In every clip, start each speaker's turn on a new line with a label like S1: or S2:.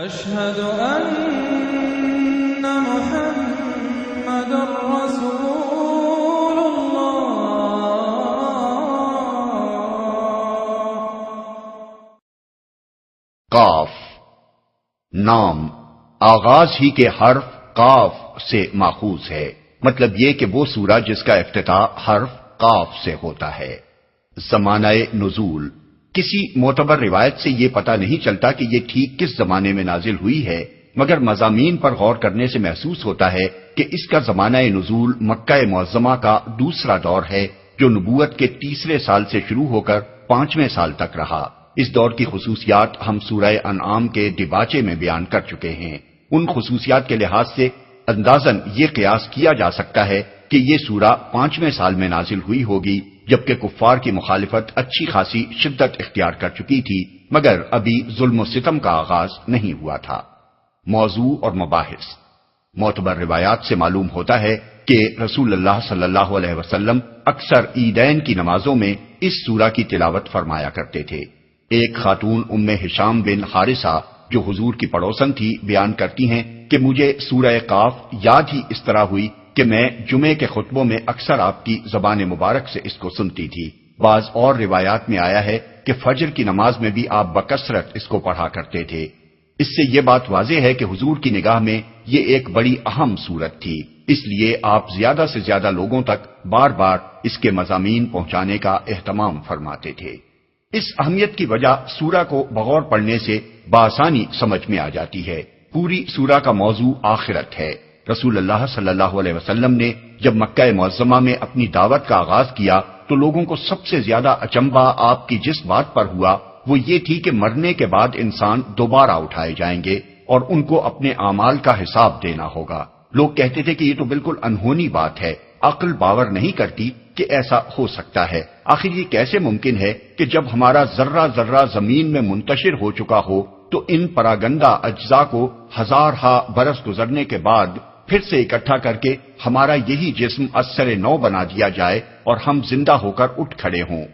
S1: أشهد أن محمد رسول الله۔
S2: قاف نام آغاز ہی کے حرف قاف سے ماخوذ ہے، مطلب یہ کہ وہ سورہ جس کا افتتاح حرف قاف سے ہوتا ہے۔ زمانہ نزول کسی معتبر روایت سے یہ پتہ نہیں چلتا کہ یہ ٹھیک کس زمانے میں نازل ہوئی ہے، مگر مضامین پر غور کرنے سے محسوس ہوتا ہے کہ اس کا زمانہ نزول مکہ معظمہ کا دوسرا دور ہے، جو نبوت کے تیسرے سال سے شروع ہو کر 5ویں سال تک رہا۔ اس دور کی خصوصیات ہم سورہ انعام کے ڈباچے میں بیان کر چکے ہیں۔ ان خصوصیات کے لحاظ سے اندازاً یہ قیاس کیا جا سکتا ہے کہ یہ سورہ 5ویں سال میں نازل ہوئی ہوگی، جبکہ کفار کی مخالفت اچھی خاصی شدت اختیار کر چکی تھی، مگر ابھی ظلم و ستم کا آغاز نہیں ہوا تھا۔ موضوع اور مباحث معتبر روایات سے معلوم ہوتا ہے کہ رسول اللہ صلی اللہ علیہ وسلم اکثر عیدین کی نمازوں میں اس سورہ کی تلاوت فرمایا کرتے تھے۔ ایک خاتون ام ہشام بن حارثہ جو حضور کی پڑوسن تھی بیان کرتی ہیں کہ مجھے سورہ قاف یاد ہی اس طرح ہوئی کہ میں جمعے کے خطبوں میں اکثر آپ کی زبان مبارک سے اس کو سنتی تھی۔ بعض اور روایات میں آیا ہے کہ فجر کی نماز میں بھی آپ بکثرت اس کو پڑھا کرتے تھے۔ اس سے یہ بات واضح ہے کہ حضور کی نگاہ میں یہ ایک بڑی اہم سورت تھی، اس لیے آپ زیادہ سے زیادہ لوگوں تک بار بار اس کے مضامین پہنچانے کا اہتمام فرماتے تھے۔ اس اہمیت کی وجہ سورہ کو بغور پڑھنے سے بآسانی سمجھ میں آ جاتی ہے۔ پوری سورہ کا موضوع آخرت ہے۔ رسول اللہ صلی اللہ علیہ وسلم نے جب مکہ معظمہ میں اپنی دعوت کا آغاز کیا تو لوگوں کو سب سے زیادہ اچنبھا آپ کی جس بات پر ہوا وہ یہ تھی کہ مرنے کے بعد انسان دوبارہ اٹھائے جائیں گے اور ان کو اپنے اعمال کا حساب دینا ہوگا۔ لوگ کہتے تھے کہ یہ تو بالکل انہونی بات ہے، عقل باور نہیں کرتی کہ ایسا ہو سکتا ہے۔ آخر یہ کیسے ممکن ہے کہ جب ہمارا ذرہ ذرہ زمین میں منتشر ہو چکا ہو تو ان پراگندہ اجزاء کو ہزارہا برس گزرنے کے بعد پھر سے اکٹھا کر کے ہمارا یہی جسم ازسر نو بنا دیا جائے اور ہم زندہ ہو کر اٹھ کھڑے ہوں؟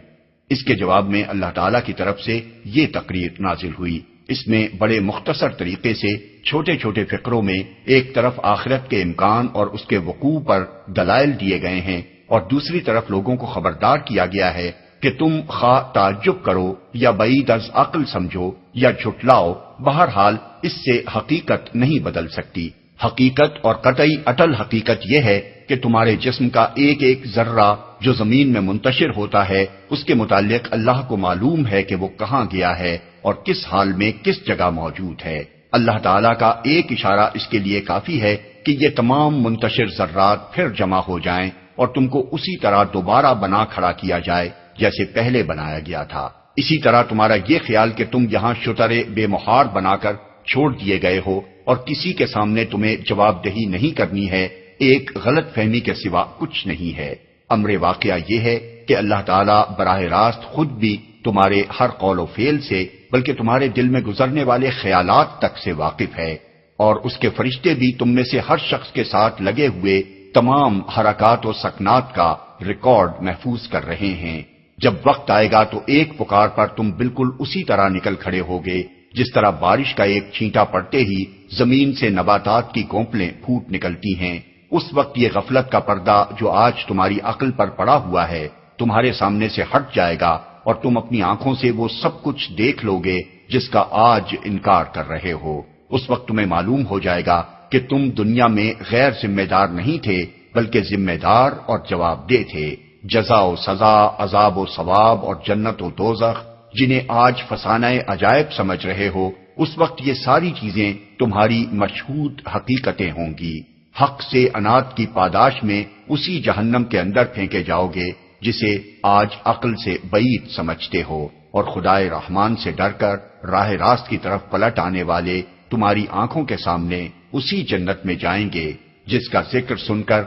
S2: اس کے جواب میں اللہ تعالیٰ کی طرف سے یہ تقریر نازل ہوئی۔ اس میں بڑے مختصر طریقے سے چھوٹے چھوٹے فقروں میں ایک طرف آخرت کے امکان اور اس کے وقوع پر دلائل دیے گئے ہیں اور دوسری طرف لوگوں کو خبردار کیا گیا ہے کہ تم خواہ تعجب کرو یا بعید از عقل سمجھو یا جھٹلاؤ، بہرحال اس سے حقیقت نہیں بدل سکتی۔ حقیقت اور قطعی اٹل حقیقت یہ ہے کہ تمہارے جسم کا ایک ایک ذرہ جو زمین میں منتشر ہوتا ہے اس کے متعلق اللہ کو معلوم ہے کہ وہ کہاں گیا ہے اور کس حال میں کس جگہ موجود ہے۔ اللہ تعالیٰ کا ایک اشارہ اس کے لیے کافی ہے کہ یہ تمام منتشر ذرات پھر جمع ہو جائیں اور تم کو اسی طرح دوبارہ بنا کھڑا کیا جائے جیسے پہلے بنایا گیا تھا۔ اسی طرح تمہارا یہ خیال کہ تم یہاں شترے بے مہار بنا کر چھوڑ دیے گئے ہو اور کسی کے سامنے تمہیں جواب دہی نہیں کرنی ہے، ایک غلط فہمی کے سوا کچھ نہیں ہے۔ امر واقعہ یہ ہے کہ اللہ تعالیٰ براہ راست خود بھی تمہارے ہر قول و فعل سے بلکہ تمہارے دل میں گزرنے والے خیالات تک سے واقف ہے، اور اس کے فرشتے بھی تم میں سے ہر شخص کے ساتھ لگے ہوئے تمام حرکات و سکنات کا ریکارڈ محفوظ کر رہے ہیں۔ جب وقت آئے گا تو ایک پکار پر تم بالکل اسی طرح نکل کھڑے ہوگے جس طرح بارش کا ایک چھینٹا پڑتے ہی زمین سے نباتات کی گونپلیں پھوٹ نکلتی ہیں۔ اس وقت یہ غفلت کا پردہ جو آج تمہاری عقل پر پڑا ہوا ہے تمہارے سامنے سے ہٹ جائے گا اور تم اپنی آنکھوں سے وہ سب کچھ دیکھ لو گے جس کا آج انکار کر رہے ہو۔ اس وقت تمہیں معلوم ہو جائے گا کہ تم دنیا میں غیر ذمہ دار نہیں تھے بلکہ ذمہ دار اور جواب دہ تھے۔ جزا و سزا، عذاب و ثواب اور جنت و دوزخ جنہیں آج فسانہ عجائب سمجھ رہے ہو، اس وقت یہ ساری چیزیں تمہاری مشہود حقیقتیں ہوں گی۔ حق سے انات کی پاداش میں اسی جہنم کے اندر پھینکے جاؤ گے جسے آج عقل سے بعید سمجھتے ہو، اور خدائے رحمان سے ڈر کر راہ راست کی طرف پلٹ آنے والے تمہاری آنکھوں کے سامنے اسی جنت میں جائیں گے جس کا ذکر سن کر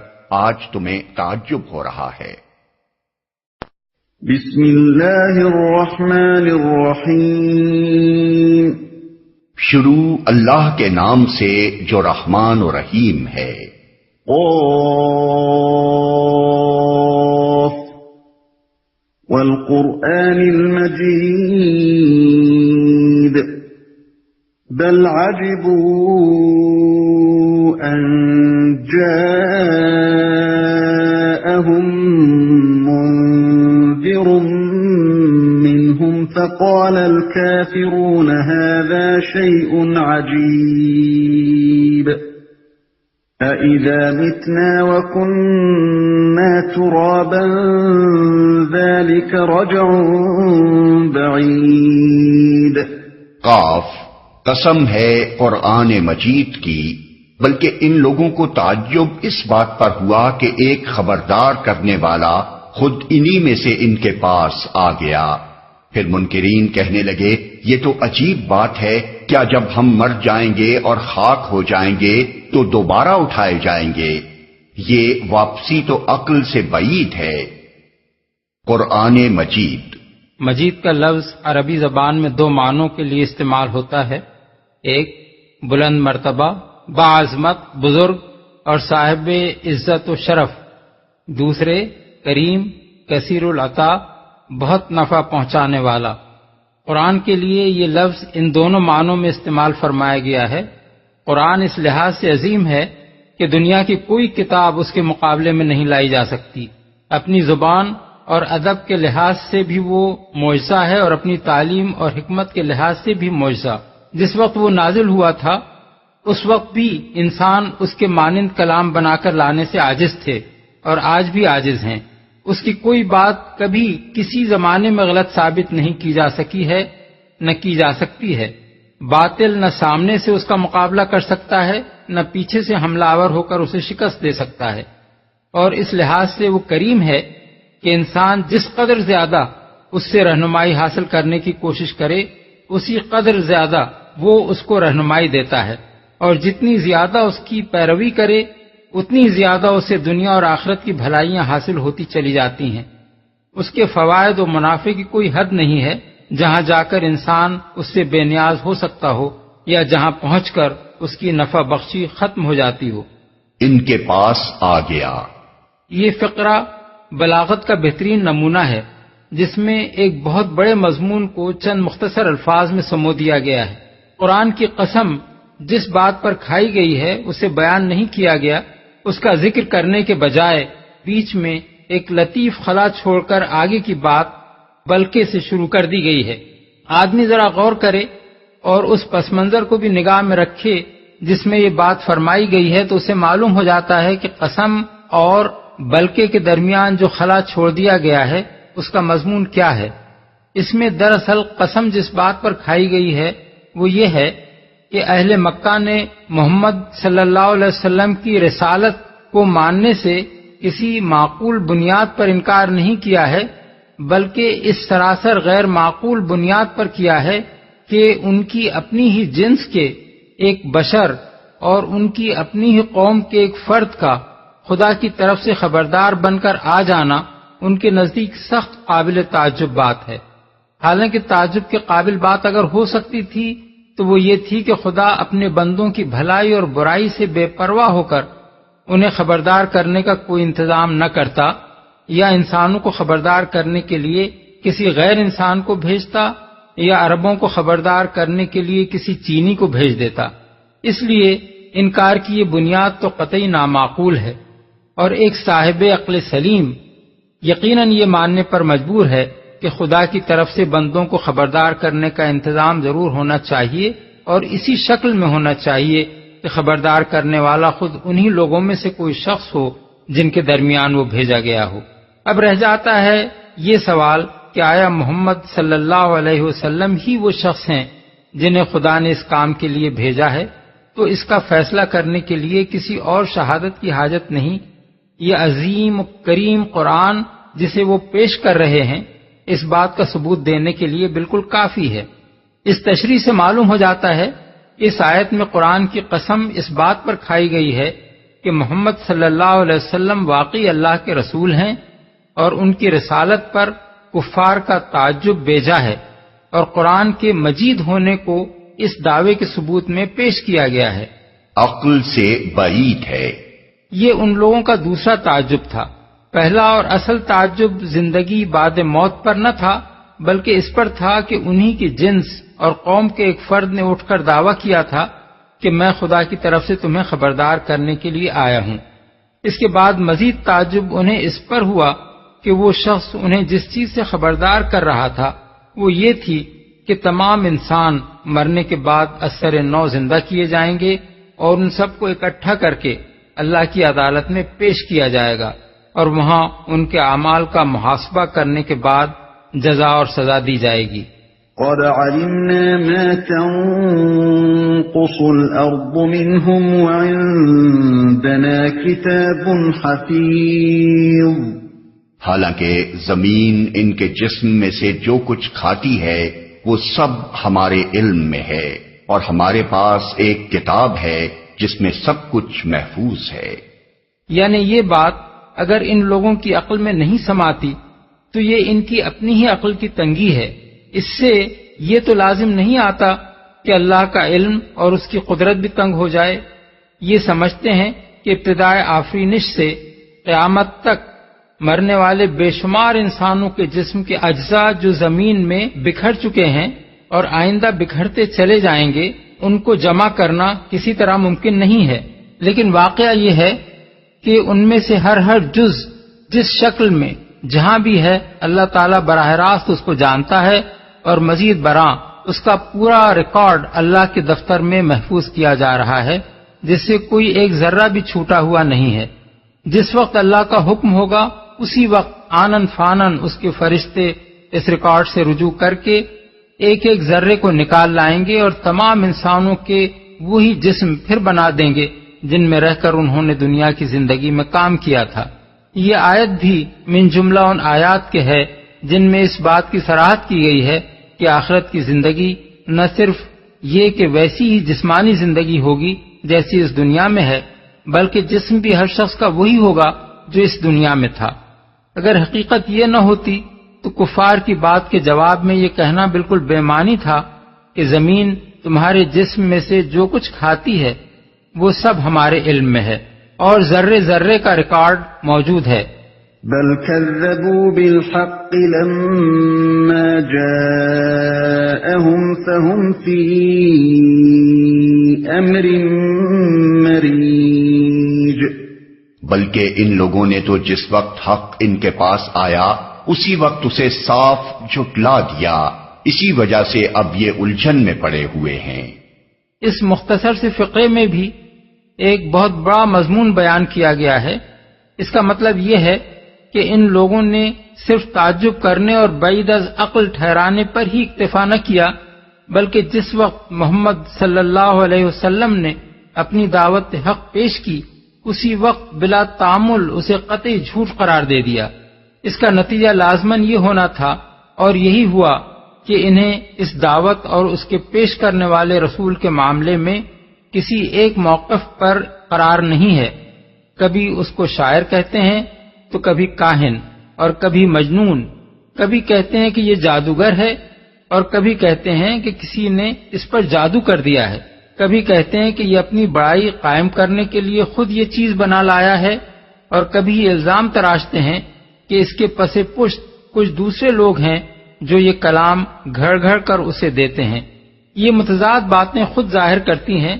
S2: آج تمہیں تعجب ہو رہا ہے۔
S3: بسم اللہ الرحمن الرحیم۔
S2: شروع اللہ کے نام سے جو رحمان و رحیم ہے۔
S3: قاف والقرآن المجید بل عجبوا أن جاءهم منذر منهم فقال الكافرون هذا شيء عجيب أإذا متنا وكنا ترابا ذلك رجع بعيد.
S2: قاف قسم ہے قرآن مجید کی، بلکہ ان لوگوں کو تعجب اس بات پر ہوا کہ ایک خبردار کرنے والا خود انہی میں سے ان کے پاس آ گیا. پھر منکرین کہنے لگے یہ تو عجیب بات ہے، کیا جب ہم مر جائیں گے اور خاک ہو جائیں گے تو دوبارہ اٹھائے جائیں گے؟ یہ واپسی تو عقل سے بعید ہے. قرآن مجید.
S4: مجید کا لفظ عربی زبان میں دو معنوں کے لیے استعمال ہوتا ہے. ایک بلند مرتبہ، باعظمت، بزرگ اور صاحب عزت و شرف. دوسرے کریم، کثیر العطا، بہت نفع پہنچانے والا. قرآن کے لیے یہ لفظ ان دونوں معنوں میں استعمال فرمایا گیا ہے. قرآن اس لحاظ سے عظیم ہے کہ دنیا کی کوئی کتاب اس کے مقابلے میں نہیں لائی جا سکتی. اپنی زبان اور ادب کے لحاظ سے بھی وہ معجزہ ہے اور اپنی تعلیم اور حکمت کے لحاظ سے بھی معجزہ. جس وقت وہ نازل ہوا تھا اس وقت بھی انسان اس کے مانند کلام بنا کر لانے سے عاجز تھے اور آج بھی عاجز ہیں. اس کی کوئی بات کبھی کسی زمانے میں غلط ثابت نہیں کی جا سکی ہے، نہ کی جا سکتی ہے. باطل نہ سامنے سے اس کا مقابلہ کر سکتا ہے، نہ پیچھے سے حملہ آور ہو کر اسے شکست دے سکتا ہے. اور اس لحاظ سے وہ کریم ہے کہ انسان جس قدر زیادہ اس سے رہنمائی حاصل کرنے کی کوشش کرے اسی قدر زیادہ وہ اس کو رہنمائی دیتا ہے، اور جتنی زیادہ اس کی پیروی کرے اتنی زیادہ اسے دنیا اور آخرت کی بھلائیاں حاصل ہوتی چلی جاتی ہیں. اس کے فوائد و منافع کی کوئی حد نہیں ہے جہاں جا کر انسان اس سے بے نیاز ہو سکتا ہو یا جہاں پہنچ کر اس کی نفع بخشی ختم ہو جاتی ہو.
S2: ان کے پاس آ گیا.
S4: یہ فقرہ بلاغت کا بہترین نمونہ ہے جس میں ایک بہت بڑے مضمون کو چند مختصر الفاظ میں سمو دیا گیا ہے. قرآن کی قسم جس بات پر کھائی گئی ہے اسے بیان نہیں کیا گیا، اس کا ذکر کرنے کے بجائے بیچ میں ایک لطیف خلا چھوڑ کر آگے کی بات بلکہ سے شروع کر دی گئی ہے. آدمی ذرا غور کرے اور اس پس منظر کو بھی نگاہ میں رکھے جس میں یہ بات فرمائی گئی ہے تو اسے معلوم ہو جاتا ہے کہ قسم اور بلکہ کے درمیان جو خلا چھوڑ دیا گیا ہے اس کا مضمون کیا ہے. اس میں دراصل قسم جس بات پر کھائی گئی ہے وہ یہ ہے کہ اہل مکہ نے محمد صلی اللہ علیہ وسلم کی رسالت کو ماننے سے کسی معقول بنیاد پر انکار نہیں کیا ہے، بلکہ اس سراسر غیر معقول بنیاد پر کیا ہے کہ ان کی اپنی ہی جنس کے ایک بشر اور ان کی اپنی ہی قوم کے ایک فرد کا خدا کی طرف سے خبردار بن کر آ جانا ان کے نزدیک سخت قابل تعجب بات ہے. حالانکہ تعجب کے قابل بات اگر ہو سکتی تھی تو وہ یہ تھی کہ خدا اپنے بندوں کی بھلائی اور برائی سے بے پرواہ ہو کر انہیں خبردار کرنے کا کوئی انتظام نہ کرتا یا انسانوں کو خبردار کرنے کے لیے کسی غیر انسان کو بھیجتا یا عربوں کو خبردار کرنے کے لیے کسی چینی کو بھیج دیتا. اس لیے انکار کی یہ بنیاد تو قطعی نامعقول ہے اور ایک صاحب عقل سلیم یقیناً یہ ماننے پر مجبور ہے کہ خدا کی طرف سے بندوں کو خبردار کرنے کا انتظام ضرور ہونا چاہیے اور اسی شکل میں ہونا چاہیے کہ خبردار کرنے والا خود انہی لوگوں میں سے کوئی شخص ہو جن کے درمیان وہ بھیجا گیا ہو. اب رہ جاتا ہے یہ سوال کہ آیا محمد صلی اللہ علیہ وسلم ہی وہ شخص ہیں جنہیں خدا نے اس کام کے لیے بھیجا ہے؟ تو اس کا فیصلہ کرنے کے لیے کسی اور شہادت کی حاجت نہیں. یہ عظیم و کریم قرآن جسے وہ پیش کر رہے ہیں اس بات کا ثبوت دینے کے لیے بالکل کافی ہے. اس تشریح سے معلوم ہو جاتا ہے کہ اس آیت میں قرآن کی قسم اس بات پر کھائی گئی ہے کہ محمد صلی اللہ علیہ وسلم واقعی اللہ کے رسول ہیں اور ان کی رسالت پر کفار کا تعجب بیجا ہے اور قرآن کے مجید ہونے کو اس دعوے کے ثبوت میں پیش کیا گیا ہے.
S2: عقل سے بعید ہے.
S4: یہ ان لوگوں کا دوسرا تعجب تھا. پہلا اور اصل تعجب زندگی بعد موت پر نہ تھا بلکہ اس پر تھا کہ انہی کی جنس اور قوم کے ایک فرد نے اٹھ کر دعویٰ کیا تھا کہ میں خدا کی طرف سے تمہیں خبردار کرنے کے لیے آیا ہوں۔ اس کے بعد مزید تعجب انہیں اس پر ہوا کہ وہ شخص انہیں جس چیز سے خبردار کر رہا تھا وہ یہ تھی کہ تمام انسان مرنے کے بعد اثر نو زندہ کیے جائیں گے اور ان سب کو اکٹھا کر کے اللہ کی عدالت میں پیش کیا جائے گا اور وہاں ان کے اعمال کا محاسبہ کرنے کے بعد جزا اور سزا دی جائے گی۔
S3: قد علمنا ما تنقص الأرض منهم وعندنا كتاب حفيظ۔
S2: حالانکہ زمین ان کے جسم میں سے جو کچھ کھاتی ہے وہ سب ہمارے علم میں ہے اور ہمارے پاس ایک کتاب ہے جس میں سب کچھ محفوظ ہے۔
S4: یعنی یہ بات اگر ان لوگوں کی عقل میں نہیں سماتی تو یہ ان کی اپنی ہی عقل کی تنگی ہے۔ اس سے یہ تو لازم نہیں آتا کہ اللہ کا علم اور اس کی قدرت بھی تنگ ہو جائے۔ یہ سمجھتے ہیں کہ ابتدائے آفرینش سے قیامت تک مرنے والے بے شمار انسانوں کے جسم کے اجزاء جو زمین میں بکھر چکے ہیں اور آئندہ بکھرتے چلے جائیں گے ان کو جمع کرنا کسی طرح ممکن نہیں ہے، لیکن واقعہ یہ ہے کہ ان میں سے ہر جز جس شکل میں جہاں بھی ہے اللہ تعالیٰ براہ راست اس کو جانتا ہے اور مزید برآں اس کا پورا ریکارڈ اللہ کے دفتر میں محفوظ کیا جا رہا ہے جس سے کوئی ایک ذرہ بھی چھوٹا ہوا نہیں ہے۔ جس وقت اللہ کا حکم ہوگا اسی وقت آنن فانن اس کے فرشتے اس ریکارڈ سے رجوع کر کے ایک ایک ذرے کو نکال لائیں گے اور تمام انسانوں کے وہی جسم پھر بنا دیں گے جن میں رہ کر انہوں نے دنیا کی زندگی میں کام کیا تھا۔ یہ آیت بھی من جملہ ان آیات کے ہے جن میں اس بات کی صراحت کی گئی ہے کہ آخرت کی زندگی نہ صرف یہ کہ ویسی ہی جسمانی زندگی ہوگی جیسی اس دنیا میں ہے، بلکہ جسم بھی ہر شخص کا وہی ہوگا جو اس دنیا میں تھا۔ اگر حقیقت یہ نہ ہوتی تو کفار کی بات کے جواب میں یہ کہنا بالکل بے معنی تھا کہ زمین تمہارے جسم میں سے جو کچھ کھاتی ہے وہ سب ہمارے علم میں ہے اور ذرے ذرے کا ریکارڈ موجود ہے۔
S3: بل كذبوا بالحق لما جاءهم فهم في امر مريج۔
S2: بلکہ ان لوگوں نے تو جس وقت حق ان کے پاس آیا اسی وقت اسے صاف جھٹلا دیا، اسی وجہ سے اب یہ الجھن میں پڑے ہوئے ہیں۔
S4: اس مختصر سے فقرے میں بھی ایک بہت بڑا مضمون بیان کیا گیا ہے۔ اس کا مطلب یہ ہے کہ ان لوگوں نے صرف تعجب کرنے اور بعید از عقل ٹھہرانے پر ہی اکتفا نہ کیا، بلکہ جس وقت محمد صلی اللہ علیہ وسلم نے اپنی دعوت حق پیش کی اسی وقت بلا تعامل اسے قطعی جھوٹ قرار دے دیا۔ اس کا نتیجہ لازماً یہ ہونا تھا اور یہی ہوا کہ انہیں اس دعوت اور اس کے پیش کرنے والے رسول کے معاملے میں کسی ایک موقف پر قرار نہیں ہے۔ کبھی اس کو شاعر کہتے ہیں تو کبھی کاہن اور کبھی مجنون، کبھی کہتے ہیں کہ یہ جادوگر ہے اور کبھی کہتے ہیں کہ کسی نے اس پر جادو کر دیا ہے، کبھی کہتے ہیں کہ یہ اپنی بڑائی قائم کرنے کے لیے خود یہ چیز بنا لایا ہے، اور کبھی یہ الزام تراشتے ہیں کہ اس کے پس پشت کچھ دوسرے لوگ ہیں جو یہ کلام گھڑ گھڑ کر اسے دیتے ہیں۔ یہ متضاد باتیں خود ظاہر کرتی ہیں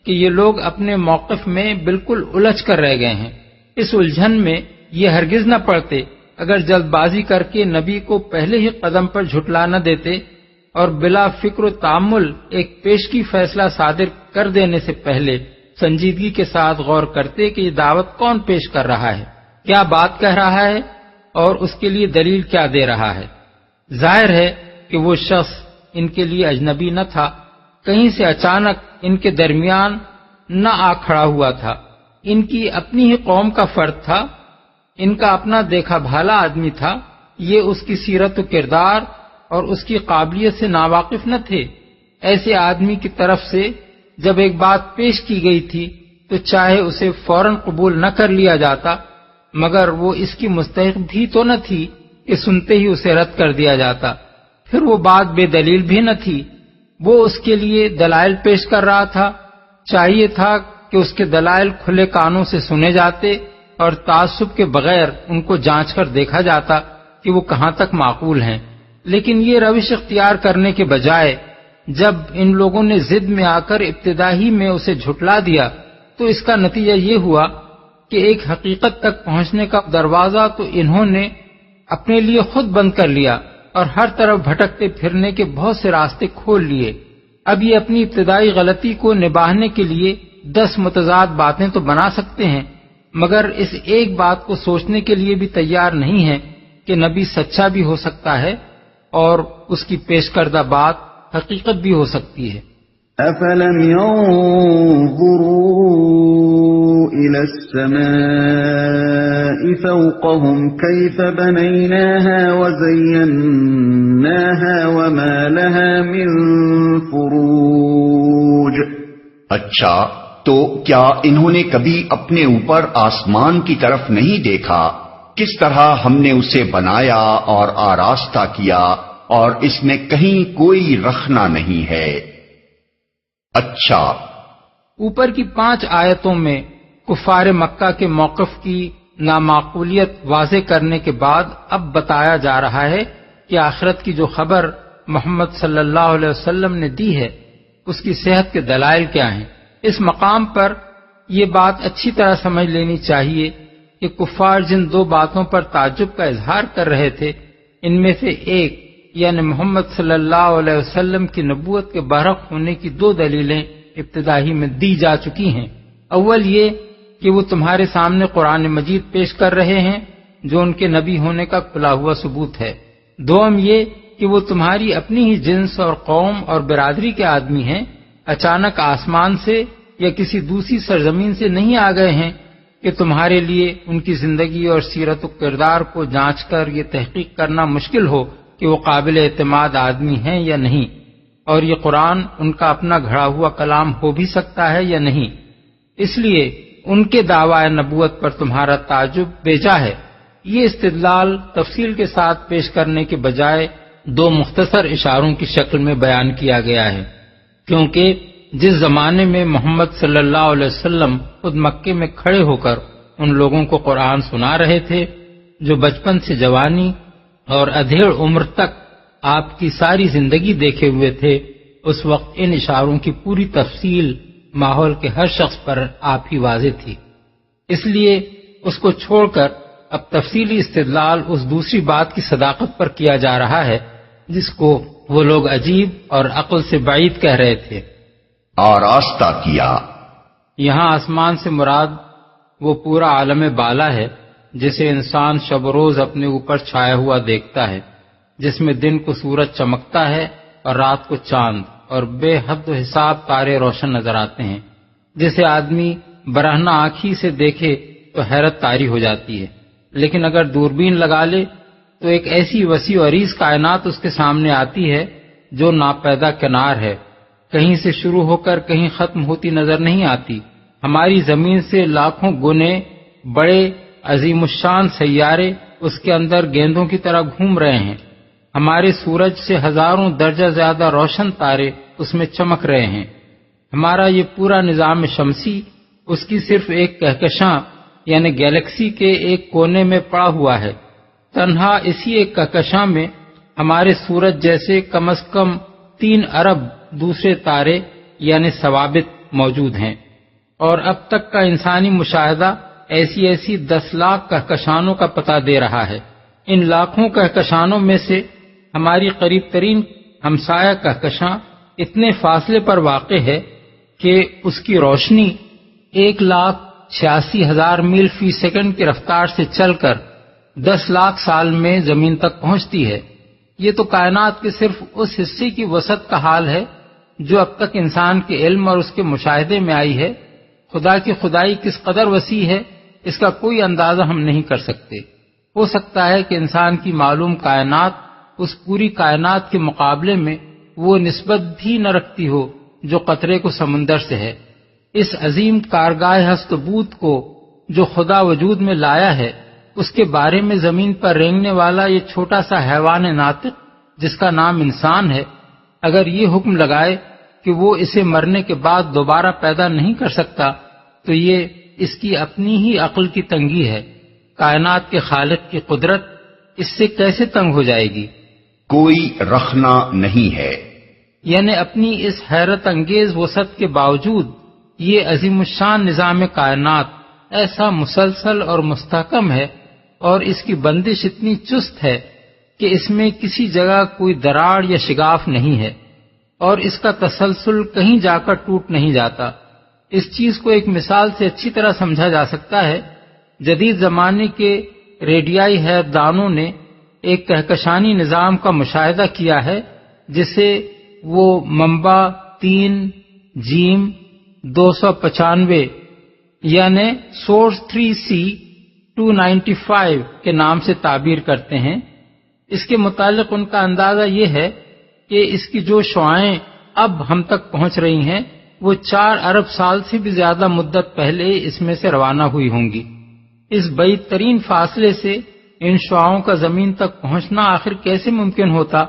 S4: کہ یہ لوگ اپنے موقف میں بالکل الجھ کر رہ گئے ہیں۔ اس الجھن میں یہ ہرگز نہ پڑتے اگر جلد بازی کر کے نبی کو پہلے ہی قدم پر جھٹلا نہ دیتے اور بلا فکر و تامل ایک پیشگی فیصلہ صادر کر دینے سے پہلے سنجیدگی کے ساتھ غور کرتے کہ یہ دعوت کون پیش کر رہا ہے، کیا بات کہہ رہا ہے اور اس کے لیے دلیل کیا دے رہا ہے۔ ظاہر ہے کہ وہ شخص ان کے لیے اجنبی نہ تھا، کہیں سے اچانک ان کے درمیان نہ آ کھڑا ہوا تھا، ان کی اپنی ہی قوم کا فرد تھا، ان کا اپنا دیکھا بھالا آدمی تھا، یہ اس کی سیرت و کردار اور اس کی قابلیت سے ناواقف نہ تھے۔ ایسے آدمی کی طرف سے جب ایک بات پیش کی گئی تھی تو چاہے اسے فوراً قبول نہ کر لیا جاتا مگر وہ اس کی مستحق بھی تو نہ تھی کہ سنتے ہی اسے رد کر دیا جاتا، پھر وہ بات بے دلیل بھی نہ تھی، وہ اس کے لیے دلائل پیش کر رہا تھا، چاہیے تھا کہ اس کے دلائل کھلے کانوں سے سنے جاتے اور تعصب کے بغیر ان کو جانچ کر دیکھا جاتا کہ وہ کہاں تک معقول ہیں، لیکن یہ روش اختیار کرنے کے بجائے جب ان لوگوں نے ضد میں آ کر ابتدا ہی میں اسے جھٹلا دیا تو اس کا نتیجہ یہ ہوا کہ ایک حقیقت تک پہنچنے کا دروازہ تو انہوں نے اپنے لیے خود بند کر لیا اور ہر طرف بھٹکتے پھرنے کے بہت سے راستے کھول لیے۔ اب یہ اپنی ابتدائی غلطی کو نباہنے کے لیے 10 متضاد باتیں تو بنا سکتے ہیں، مگر اس ایک بات کو سوچنے کے لیے بھی تیار نہیں ہے کہ نبی سچا بھی ہو سکتا ہے اور اس کی پیش کردہ بات حقیقت بھی ہو سکتی ہے۔
S3: أَفَلَمْ يَنظُرُوا إِلَى السَّمَاءِ فَوْقَهُمْ كَيْفَ بَنَيْنَاهَا وَزَيَّنَّاهَا وَمَا لَهَا مِن فُرُوجٍ۔
S2: اچھا، تو کیا انہوں نے کبھی اپنے اوپر آسمان کی طرف نہیں دیکھا، کس طرح ہم نے اسے بنایا اور آراستہ کیا اور اس میں کہیں کوئی رخنہ نہیں ہے۔ اچھا،
S4: اوپر کی 5 آیتوں میں کفار مکہ کے موقف کی نامعقولیت واضح کرنے کے بعد اب بتایا جا رہا ہے کہ آخرت کی جو خبر محمد صلی اللہ علیہ وسلم نے دی ہے اس کی صحت کے دلائل کیا ہیں۔ اس مقام پر یہ بات اچھی طرح سمجھ لینی چاہیے کہ کفار جن 2 باتوں پر تعجب کا اظہار کر رہے تھے ان میں سے ایک یعنی محمد صلی اللہ علیہ وسلم کی نبوت کے برحق ہونے کی 2 دلیلیں ابتدائی میں دی جا چکی ہیں۔ اول یہ کہ وہ تمہارے سامنے قرآن مجید پیش کر رہے ہیں جو ان کے نبی ہونے کا کھلا ہوا ثبوت ہے۔ دوم یہ کہ وہ تمہاری اپنی ہی جنس اور قوم اور برادری کے آدمی ہیں، اچانک آسمان سے یا کسی دوسری سرزمین سے نہیں آ گئے ہیں کہ تمہارے لیے ان کی زندگی اور سیرت و کردار کو جانچ کر یہ تحقیق کرنا مشکل ہو کہ وہ قابل اعتماد آدمی ہیں یا نہیں، اور یہ قرآن ان کا اپنا گھڑا ہوا کلام ہو بھی سکتا ہے یا نہیں۔ اس لیے ان کے دعوی نبوت پر تمہارا تعجب بیجا ہے۔ یہ استدلال تفصیل کے ساتھ پیش کرنے کے بجائے 2 مختصر اشاروں کی شکل میں بیان کیا گیا ہے، کیونکہ جس زمانے میں محمد صلی اللہ علیہ وسلم خود مکے میں کھڑے ہو کر ان لوگوں کو قرآن سنا رہے تھے جو بچپن سے جوانی اور ادھیڑ عمر تک آپ کی ساری زندگی دیکھے ہوئے تھے، اس وقت ان اشاروں کی پوری تفصیل ماحول کے ہر شخص پر آپ ہی واضح تھی۔ اس لیے اس کو چھوڑ کر اب تفصیلی استدلال اس دوسری بات کی صداقت پر کیا جا رہا ہے جس کو وہ لوگ عجیب اور عقل سے بعید کہہ رہے تھے۔
S2: آراستہ کیا،
S4: یہاں آسمان سے مراد وہ پورا عالم بالا ہے جسے انسان شب و روز اپنے اوپر چھایا ہوا دیکھتا ہے، جس میں دن کو سورج چمکتا ہے اور رات کو چاند اور بے حد و حساب تارے روشن نظر آتے ہیں، جسے آدمی برہنہ آنکھی سے دیکھے تو حیرت طاری ہو جاتی ہے، لیکن اگر دوربین لگا لے تو ایک ایسی وسیع و عریض کائنات اس کے سامنے آتی ہے جو ناپیدا کنار ہے، کہیں سے شروع ہو کر کہیں ختم ہوتی نظر نہیں آتی۔ ہماری زمین سے لاکھوں گنے بڑے عظیم الشان سیارے اس کے اندر گیندوں کی طرح گھوم رہے ہیں، ہمارے سورج سے ہزاروں درجہ زیادہ روشن تارے اس میں چمک رہے ہیں۔ ہمارا یہ پورا نظام شمسی اس کی صرف ایک کہکشاں یعنی گیلیکسی کے ایک کونے میں پڑا ہوا ہے۔ تنہا اسی ایک کہکشاں میں ہمارے سورج جیسے کم از کم 3 ارب دوسرے تارے یعنی ثوابت موجود ہیں، اور اب تک کا انسانی مشاہدہ ایسی 10 لاکھ کہکشانوں کا پتہ دے رہا ہے۔ ان لاکھوں کہکشانوں میں سے ہماری قریب ترین ہمسایہ کہکشاں اتنے فاصلے پر واقع ہے کہ اس کی روشنی 1,86,000 میل فی سیکنڈ کی رفتار سے چل کر 10 لاکھ سال میں زمین تک پہنچتی ہے۔ یہ تو کائنات کے صرف اس حصے کی وسعت کا حال ہے جو اب تک انسان کے علم اور اس کے مشاہدے میں آئی ہے۔ خدا کی خدائی کس قدر وسیع ہے اس کا کوئی اندازہ ہم نہیں کر سکتے۔ ہو سکتا ہے کہ انسان کی معلوم کائنات اس پوری کائنات کے مقابلے میں وہ نسبت بھی نہ رکھتی ہو جو قطرے کو سمندر سے ہے۔ اس عظیم کارگاہ ہست بود کو جو خدا وجود میں لایا ہے اس کے بارے میں زمین پر رینگنے والا یہ چھوٹا سا حیوان ناطق جس کا نام انسان ہے، اگر یہ حکم لگائے کہ وہ اسے مرنے کے بعد دوبارہ پیدا نہیں کر سکتا تو یہ اس کی اپنی ہی عقل کی تنگی ہے۔ کائنات کے خالق کی قدرت اس سے کیسے تنگ ہو جائے گی؟
S2: کوئی رخنا نہیں ہے۔
S4: یعنی اپنی اس حیرت انگیز وسعت کے باوجود یہ عظیم الشان نظام کائنات ایسا مسلسل اور مستحکم ہے اور اس کی بندش اتنی چست ہے کہ اس میں کسی جگہ کوئی دراڑ یا شگاف نہیں ہے اور اس کا تسلسل کہیں جا کر ٹوٹ نہیں جاتا۔ اس چیز کو ایک مثال سے اچھی طرح سمجھا جا سکتا ہے۔ جدید زمانے کے ریڈیائی حیرتدانوں نے ایک کہکشانی نظام کا مشاہدہ کیا ہے جسے وہ منبع 3 جیم 295 یعنی سورس 3C 295 کے نام سے تعبیر کرتے ہیں۔ اس کے متعلق ان کا اندازہ یہ ہے کہ اس کی جو شعاعیں اب ہم تک پہنچ رہی ہیں وہ 4 ارب سال سے بھی زیادہ مدت پہلے اس میں سے روانہ ہوئی ہوں گی۔ اس بعید ترین فاصلے سے ان شعاعوں کا زمین تک پہنچنا آخر کیسے ممکن ہوتا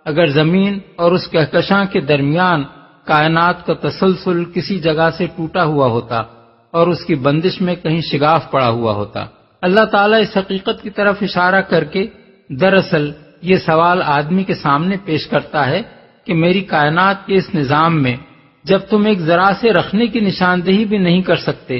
S4: اگر زمین اور اس کہکشاں کے درمیان کائنات کا تسلسل کسی جگہ سے ٹوٹا ہوا ہوتا اور اس کی بندش میں کہیں شگاف پڑا ہوا ہوتا۔ اللہ تعالیٰ اس حقیقت کی طرف اشارہ کر کے دراصل یہ سوال آدمی کے سامنے پیش کرتا ہے کہ میری کائنات کے اس نظام میں جب تم ایک ذرا سے رکھنے کی نشاندہی بھی نہیں کر سکتے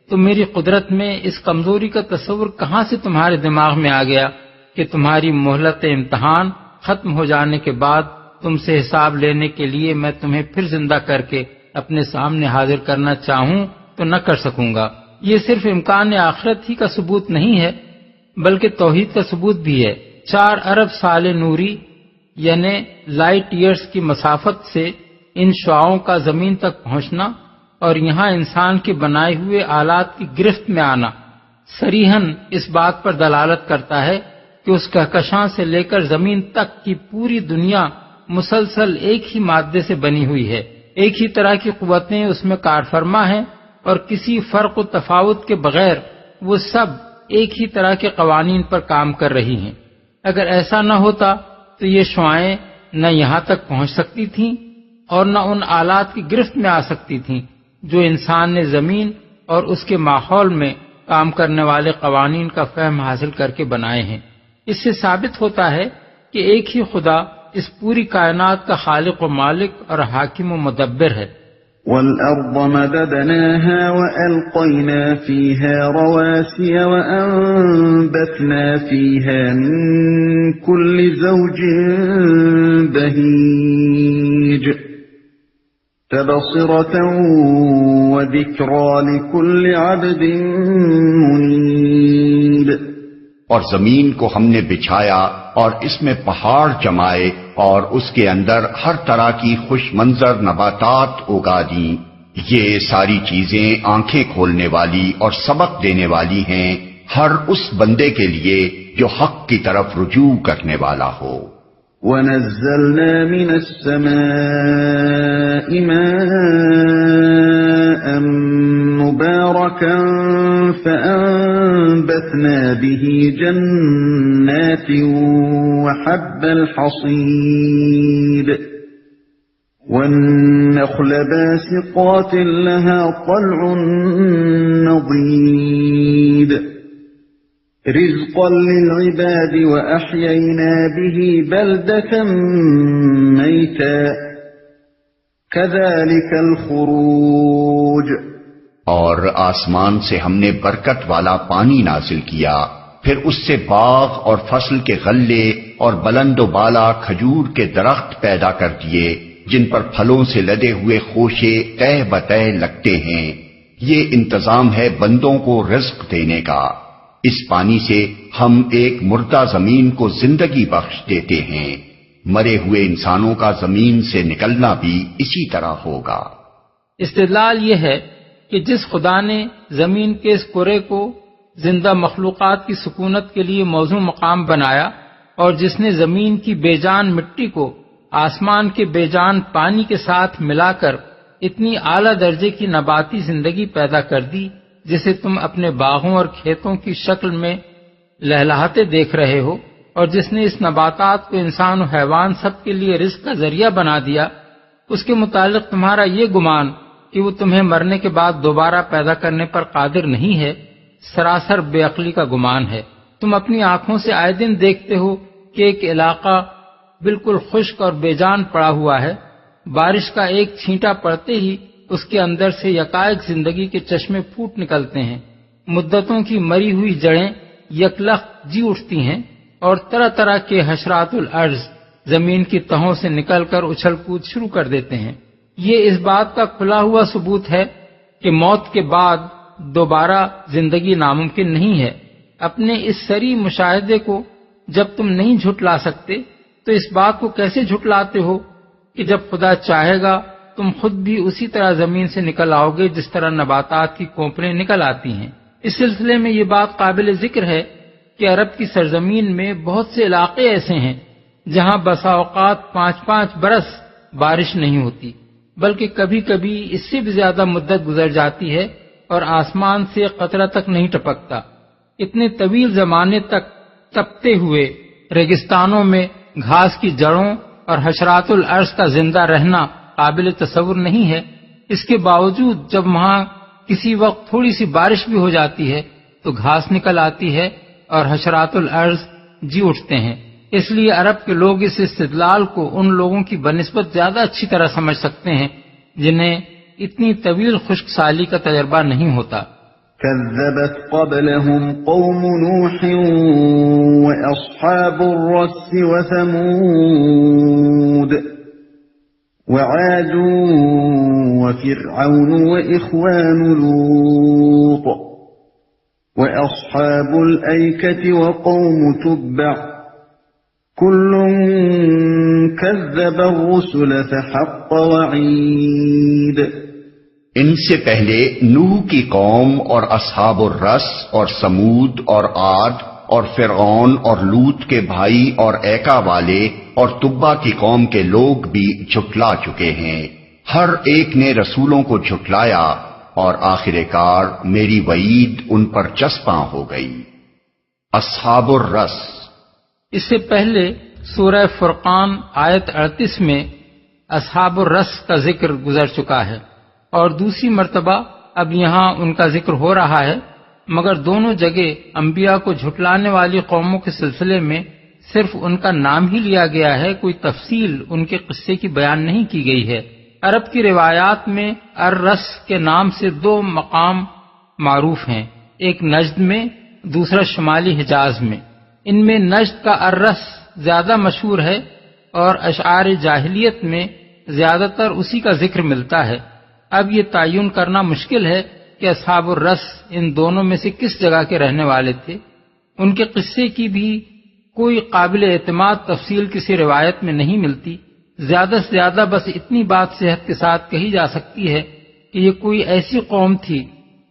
S4: تو میری قدرت میں اس کمزوری کا تصور کہاں سے تمہارے دماغ میں آ گیا کہ تمہاری مہلت امتحان ختم ہو جانے کے بعد تم سے حساب لینے کے لیے میں تمہیں پھر زندہ کر کے اپنے سامنے حاضر کرنا چاہوں تو نہ کر سکوں گا۔ یہ صرف امکان آخرت ہی کا ثبوت نہیں ہے بلکہ توحید کا ثبوت بھی ہے۔ 4 ارب سال نوری یعنی لائٹ ایئرز کی مسافت سے ان شعاعوں کا زمین تک پہنچنا اور یہاں انسان کے بنائے ہوئے آلات کی گرفت میں آنا صریحاً اس بات پر دلالت کرتا ہے کہ اس کہکشاں سے لے کر زمین تک کی پوری دنیا مسلسل ایک ہی مادے سے بنی ہوئی ہے۔ ایک ہی طرح کی قوتیں اس میں کارفرما ہیں اور کسی فرق و تفاوت کے بغیر وہ سب ایک ہی طرح کے قوانین پر کام کر رہی ہیں۔ اگر ایسا نہ ہوتا تو یہ شعاعیں نہ یہاں تک پہنچ سکتی تھیں اور نہ ان آلات کی گرفت میں آ سکتی تھیں جو انسان نے زمین اور اس کے ماحول میں کام کرنے والے قوانین کا فہم حاصل کر کے بنائے ہیں۔ اس سے ثابت ہوتا ہے کہ ایک ہی خدا اس پوری کائنات کا خالق و مالک اور حاکم و مدبر ہے۔
S3: وَالْأَرْضَ مَدَدْنَاهَا وَأَلْقَيْنَا فِيهَا رَوَاسِيَ وَأَنبَتْنَا فِيهَا مِن كُلِّ زَوْجٍ بَهِيجٍ تَبْصِرَةً وَذِكْرَى لِكُلِّ عَبْدٍ مُنِيبٍ۔
S2: اور زمین کو ہم نے بچھایا اور اس میں پہاڑ جمائے اور اس کے اندر ہر طرح کی خوش منظر نباتات اگا دیں۔ یہ ساری چیزیں آنکھیں کھولنے والی اور سبق دینے والی ہیں ہر اس بندے کے لیے جو حق کی طرف رجوع کرنے والا ہو۔
S3: وَنَزَّلْنَا مِنَ السَّمَاءِ مَاءً مُبَارَكًا فَأَنبَتْنَا بِهِ جَنَّاتٍ وَحَبَّ الْحَصِيدِ وَالنَّخْلَ بَاسِقَاتٍ لَهَا طَلْعٌ نَضِيدٌ رِزْقًا لِلْعِبَادِ وَأَحْيَيْنَا بِهِ بَلْدَةً مَيْتًا كَذَلِكَ الْخُرُوجُ۔
S2: اور آسمان سے ہم نے برکت والا پانی نازل کیا، پھر اس سے باغ اور فصل کے غلے اور بلند و بالا کھجور کے درخت پیدا کر دیے جن پر پھلوں سے لدے ہوئے خوشے تہ بتہ لگتے ہیں۔ یہ انتظام ہے بندوں کو رزق دینے کا۔ اس پانی سے ہم ایک مردہ زمین کو زندگی بخش دیتے ہیں۔ مرے ہوئے انسانوں کا زمین سے نکلنا بھی اسی طرح ہوگا۔
S4: استدلال یہ ہے کہ جس خدا نے زمین کے اس کرے کو زندہ مخلوقات کی سکونت کے لیے موزوں مقام بنایا اور جس نے زمین کی بے جان مٹی کو آسمان کے بے جان پانی کے ساتھ ملا کر اتنی اعلیٰ درجے کی نباتی زندگی پیدا کر دی جسے تم اپنے باغوں اور کھیتوں کی شکل میں لہلہاتے دیکھ رہے ہو، اور جس نے اس نباتات کو انسان و حیوان سب کے لیے رزق کا ذریعہ بنا دیا، اس کے متعلق تمہارا یہ گمان کہ وہ تمہیں مرنے کے بعد دوبارہ پیدا کرنے پر قادر نہیں ہے سراسر بے عقلی کا گمان ہے۔ تم اپنی آنکھوں سے آئے دن دیکھتے ہو کہ ایک علاقہ بالکل خشک اور بے جان پڑا ہوا ہے، بارش کا ایک چھینٹا پڑتے ہی اس کے اندر سے یکایک زندگی کے چشمے پھوٹ نکلتے ہیں، مدتوں کی مری ہوئی جڑیں یکلخت جی اٹھتی ہیں اور طرح طرح کے حشرات الارض زمین کی تہوں سے نکل کر اچھل کود شروع کر دیتے ہیں۔ یہ اس بات کا کھلا ہوا ثبوت ہے کہ موت کے بعد دوبارہ زندگی ناممکن نہیں ہے۔ اپنے اس سری مشاہدے کو جب تم نہیں جھٹلا سکتے تو اس بات کو کیسے جھٹلاتے ہو کہ جب خدا چاہے گا تم خود بھی اسی طرح زمین سے نکل آؤ گے جس طرح نباتات کی کونپلیں نکل آتی ہیں۔ اس سلسلے میں یہ بات قابل ذکر ہے کہ عرب کی سرزمین میں بہت سے علاقے ایسے ہیں جہاں بسا اوقات 5-5 برس بارش نہیں ہوتی، بلکہ کبھی کبھی اس سے بھی زیادہ مدت گزر جاتی ہے اور آسمان سے قطرہ تک نہیں ٹپکتا۔ اتنے طویل زمانے تک تپتے ہوئے ریگستانوں میں گھاس کی جڑوں اور حشرات الارض کا زندہ رہنا قابل تصور نہیں ہے۔ اس کے باوجود جب وہاں کسی وقت تھوڑی سی بارش بھی ہو جاتی ہے تو گھاس نکل آتی ہے اور حشرات الارض جی اٹھتے ہیں۔ اس لیے عرب کے لوگ اس استدلال کو ان لوگوں کی بنسبت زیادہ اچھی طرح سمجھ سکتے ہیں جنہیں اتنی طویل خشک سالی کا تجربہ نہیں ہوتا۔
S3: كذبت قبلهم قوم نوح وأصحاب الرس وثمود وعاد وفرعون وإخوان لوط وأصحاب الأيكة وقوم تبع كل كذب الرسل فحق وعيد۔
S2: ان سے پہلے نوح کی قوم اور اصحاب الرس اور سمود اور عاد اور فرعون اور لوط کے بھائی اور ایکا والے اور تبا کی قوم کے لوگ بھی جھٹلا چکے ہیں۔ ہر ایک نے رسولوں کو جھٹلایا اور آخر کار میری وعید ان پر چسپاں ہو گئی۔ اصحاب الرس،
S4: اس سے پہلے سورہ فرقان آیت 38 میں اصحاب الرس کا ذکر گزر چکا ہے اور دوسری مرتبہ اب یہاں ان کا ذکر ہو رہا ہے، مگر دونوں جگہ انبیاء کو جھٹلانے والی قوموں کے سلسلے میں صرف ان کا نام ہی لیا گیا ہے، کوئی تفصیل ان کے قصے کی بیان نہیں کی گئی ہے۔ عرب کی روایات میں الرس کے نام سے 2 مقام معروف ہیں، ایک نجد میں، دوسرا شمالی حجاز میں۔ ان میں نجد کا الرس زیادہ مشہور ہے اور اشعار جاہلیت میں زیادہ تر اسی کا ذکر ملتا ہے۔ اب یہ تعین کرنا مشکل ہے کہ اصحاب الرس ان دونوں میں سے کس جگہ کے رہنے والے تھے۔ ان کے قصے کی بھی کوئی قابل اعتماد تفصیل کسی روایت میں نہیں ملتی۔ زیادہ سے زیادہ بس اتنی بات صحت کے ساتھ کہی جا سکتی ہے کہ یہ کوئی ایسی قوم تھی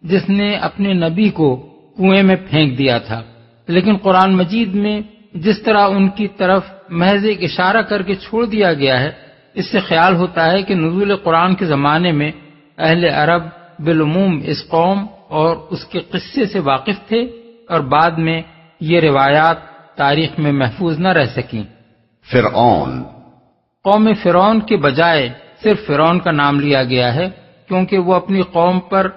S4: جس نے اپنے نبی کو کنویں میں پھینک دیا تھا، لیکن قرآن مجید میں جس طرح ان کی طرف محض ایک اشارہ کر کے چھوڑ دیا گیا ہے، اس سے خیال ہوتا ہے کہ نزول قرآن کے زمانے میں اہل عرب بالعموم اس قوم اور اس کے قصے سے واقف تھے اور بعد میں یہ روایات تاریخ میں محفوظ نہ رہ سکیں۔
S2: فرعون،
S4: قوم فرعون کے بجائے صرف فرعون کا نام لیا گیا ہے کیونکہ وہ اپنی قوم پر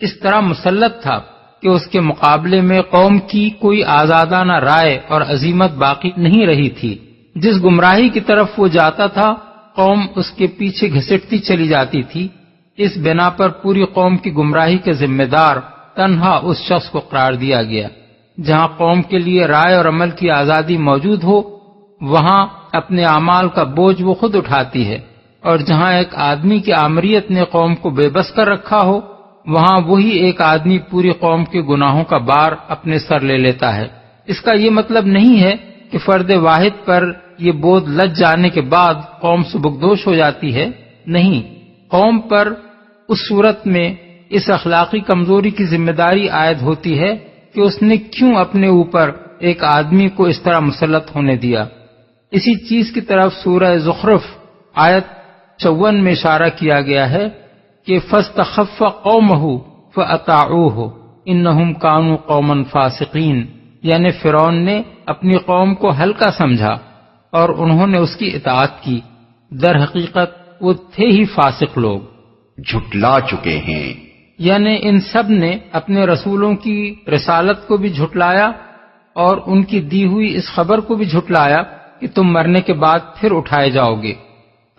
S4: اس طرح مسلط تھا کہ اس کے مقابلے میں قوم کی کوئی آزادانہ رائے اور عزیمت باقی نہیں رہی تھی۔ جس گمراہی کی طرف وہ جاتا تھا قوم اس کے پیچھے گھسٹتی چلی جاتی تھی۔ اس بنا پر پوری قوم کی گمراہی کے ذمہ دار تنہا اس شخص کو قرار دیا گیا۔ جہاں قوم کے لیے رائے اور عمل کی آزادی موجود ہو وہاں اپنے اعمال کا بوجھ وہ خود اٹھاتی ہے، اور جہاں ایک آدمی کی آمریت نے قوم کو بے بس کر رکھا ہو وہاں وہی ایک آدمی پوری قوم کے گناہوں کا بار اپنے سر لے لیتا ہے۔ اس کا یہ مطلب نہیں ہے کہ فرد واحد پر یہ بوجھ لد جانے کے بعد قوم سبکدوش ہو جاتی ہے، نہیں، قوم پر اس صورت میں اس اخلاقی کمزوری کی ذمہ داری عائد ہوتی ہے کہ اس نے کیوں اپنے اوپر ایک آدمی کو اس طرح مسلط ہونے دیا۔ اسی چیز کی طرف سورہ زخرف آیت 54 میں اشارہ کیا گیا ہے کہ فاستخف قومہ فاطاعوہ انہم کانوا قوما فاسقین، یعنی فرعون نے اپنی قوم کو ہلکا سمجھا اور انہوں نے اس کی اطاعت کی، در حقیقت وہ تھے ہی فاسق لوگ۔
S2: جھٹلا چکے ہیں،
S4: یعنی ان سب نے اپنے رسولوں کی رسالت کو بھی جھٹلایا اور ان کی دی ہوئی اس خبر کو بھی جھٹلایا کہ تم مرنے کے بعد پھر اٹھائے جاؤ گے۔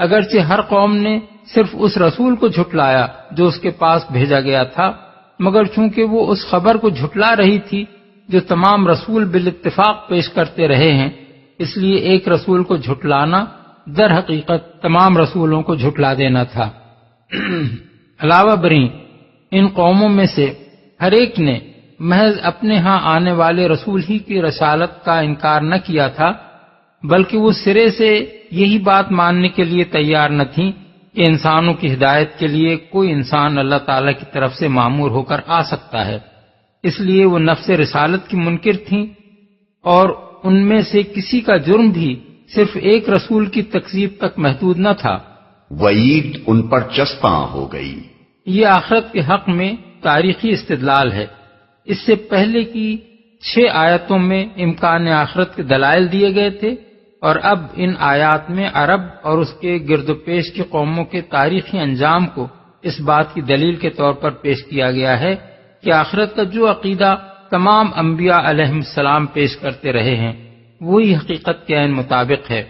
S4: اگرچہ ہر قوم نے صرف اس رسول کو جھٹلایا جو اس کے پاس بھیجا گیا تھا، مگر چونکہ وہ اس خبر کو جھٹلا رہی تھی جو تمام رسول بالاتفاق پیش کرتے رہے ہیں، اس لیے ایک رسول کو جھٹلانا در حقیقت تمام رسولوں کو جھٹلا دینا تھا۔ علاوہ بریں ان قوموں میں سے ہر ایک نے محض اپنے ہاں آنے والے رسول ہی کی رسالت کا انکار نہ کیا تھا، بلکہ وہ سرے سے یہی بات ماننے کے لیے تیار نہ تھیں کہ انسانوں کی ہدایت کے لیے کوئی انسان اللہ تعالی کی طرف سے مامور ہو کر آ سکتا ہے۔ اس لیے وہ نفس رسالت کی منکر تھیں، اور ان میں سے کسی کا جرم بھی صرف ایک رسول کی تکذیب تک محدود نہ تھا۔
S2: وعید ان پر چسپاں ہو گئی۔
S4: یہ آخرت کے حق میں تاریخی استدلال ہے۔ اس سے پہلے کی 6 آیتوں میں امکان آخرت کے دلائل دیے گئے تھے، اور اب ان آیات میں عرب اور اس کے گرد و پیش کی قوموں کے تاریخی انجام کو اس بات کی دلیل کے طور پر پیش کیا گیا ہے کہ آخرت کا جو عقیدہ تمام انبیاء علیہم السلام پیش کرتے رہے ہیں وہی حقیقت کے عین مطابق ہے،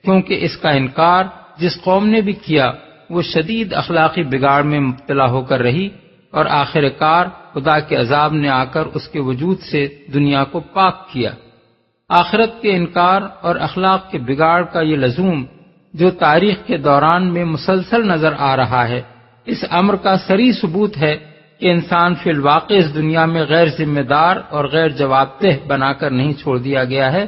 S4: کیونکہ اس کا انکار جس قوم نے بھی کیا وہ شدید اخلاقی بگاڑ میں مبتلا ہو کر رہی، اور آخر کار خدا کے عذاب نے آ کر اس کے وجود سے دنیا کو پاک کیا۔ آخرت کے انکار اور اخلاق کے بگاڑ کا یہ لزوم جو تاریخ کے دوران میں مسلسل نظر آ رہا ہے، اس امر کا صریح ثبوت ہے کہ انسان فی الواقع اس دنیا میں غیر ذمہ دار اور غیر جواب دہ بنا کر نہیں چھوڑ دیا گیا ہے،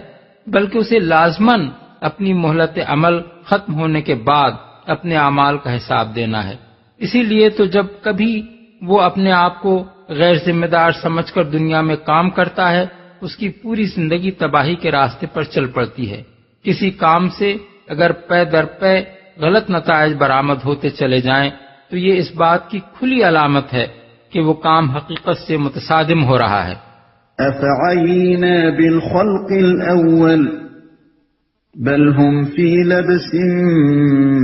S4: بلکہ اسے لازماً اپنی مہلت عمل ختم ہونے کے بعد اپنے اعمال کا حساب دینا ہے۔ اسی لیے تو جب کبھی وہ اپنے آپ کو غیر ذمہ دار سمجھ کر دنیا میں کام کرتا ہے، اس کی پوری زندگی تباہی کے راستے پر چل پڑتی ہے۔ کسی کام سے اگر پے در پے غلط نتائج برآمد ہوتے چلے جائیں تو یہ اس بات کی کھلی علامت ہے کہ وہ کام حقیقت سے متصادم ہو رہا ہے۔
S3: أفعينا بالخلق الأول بل هم في لبس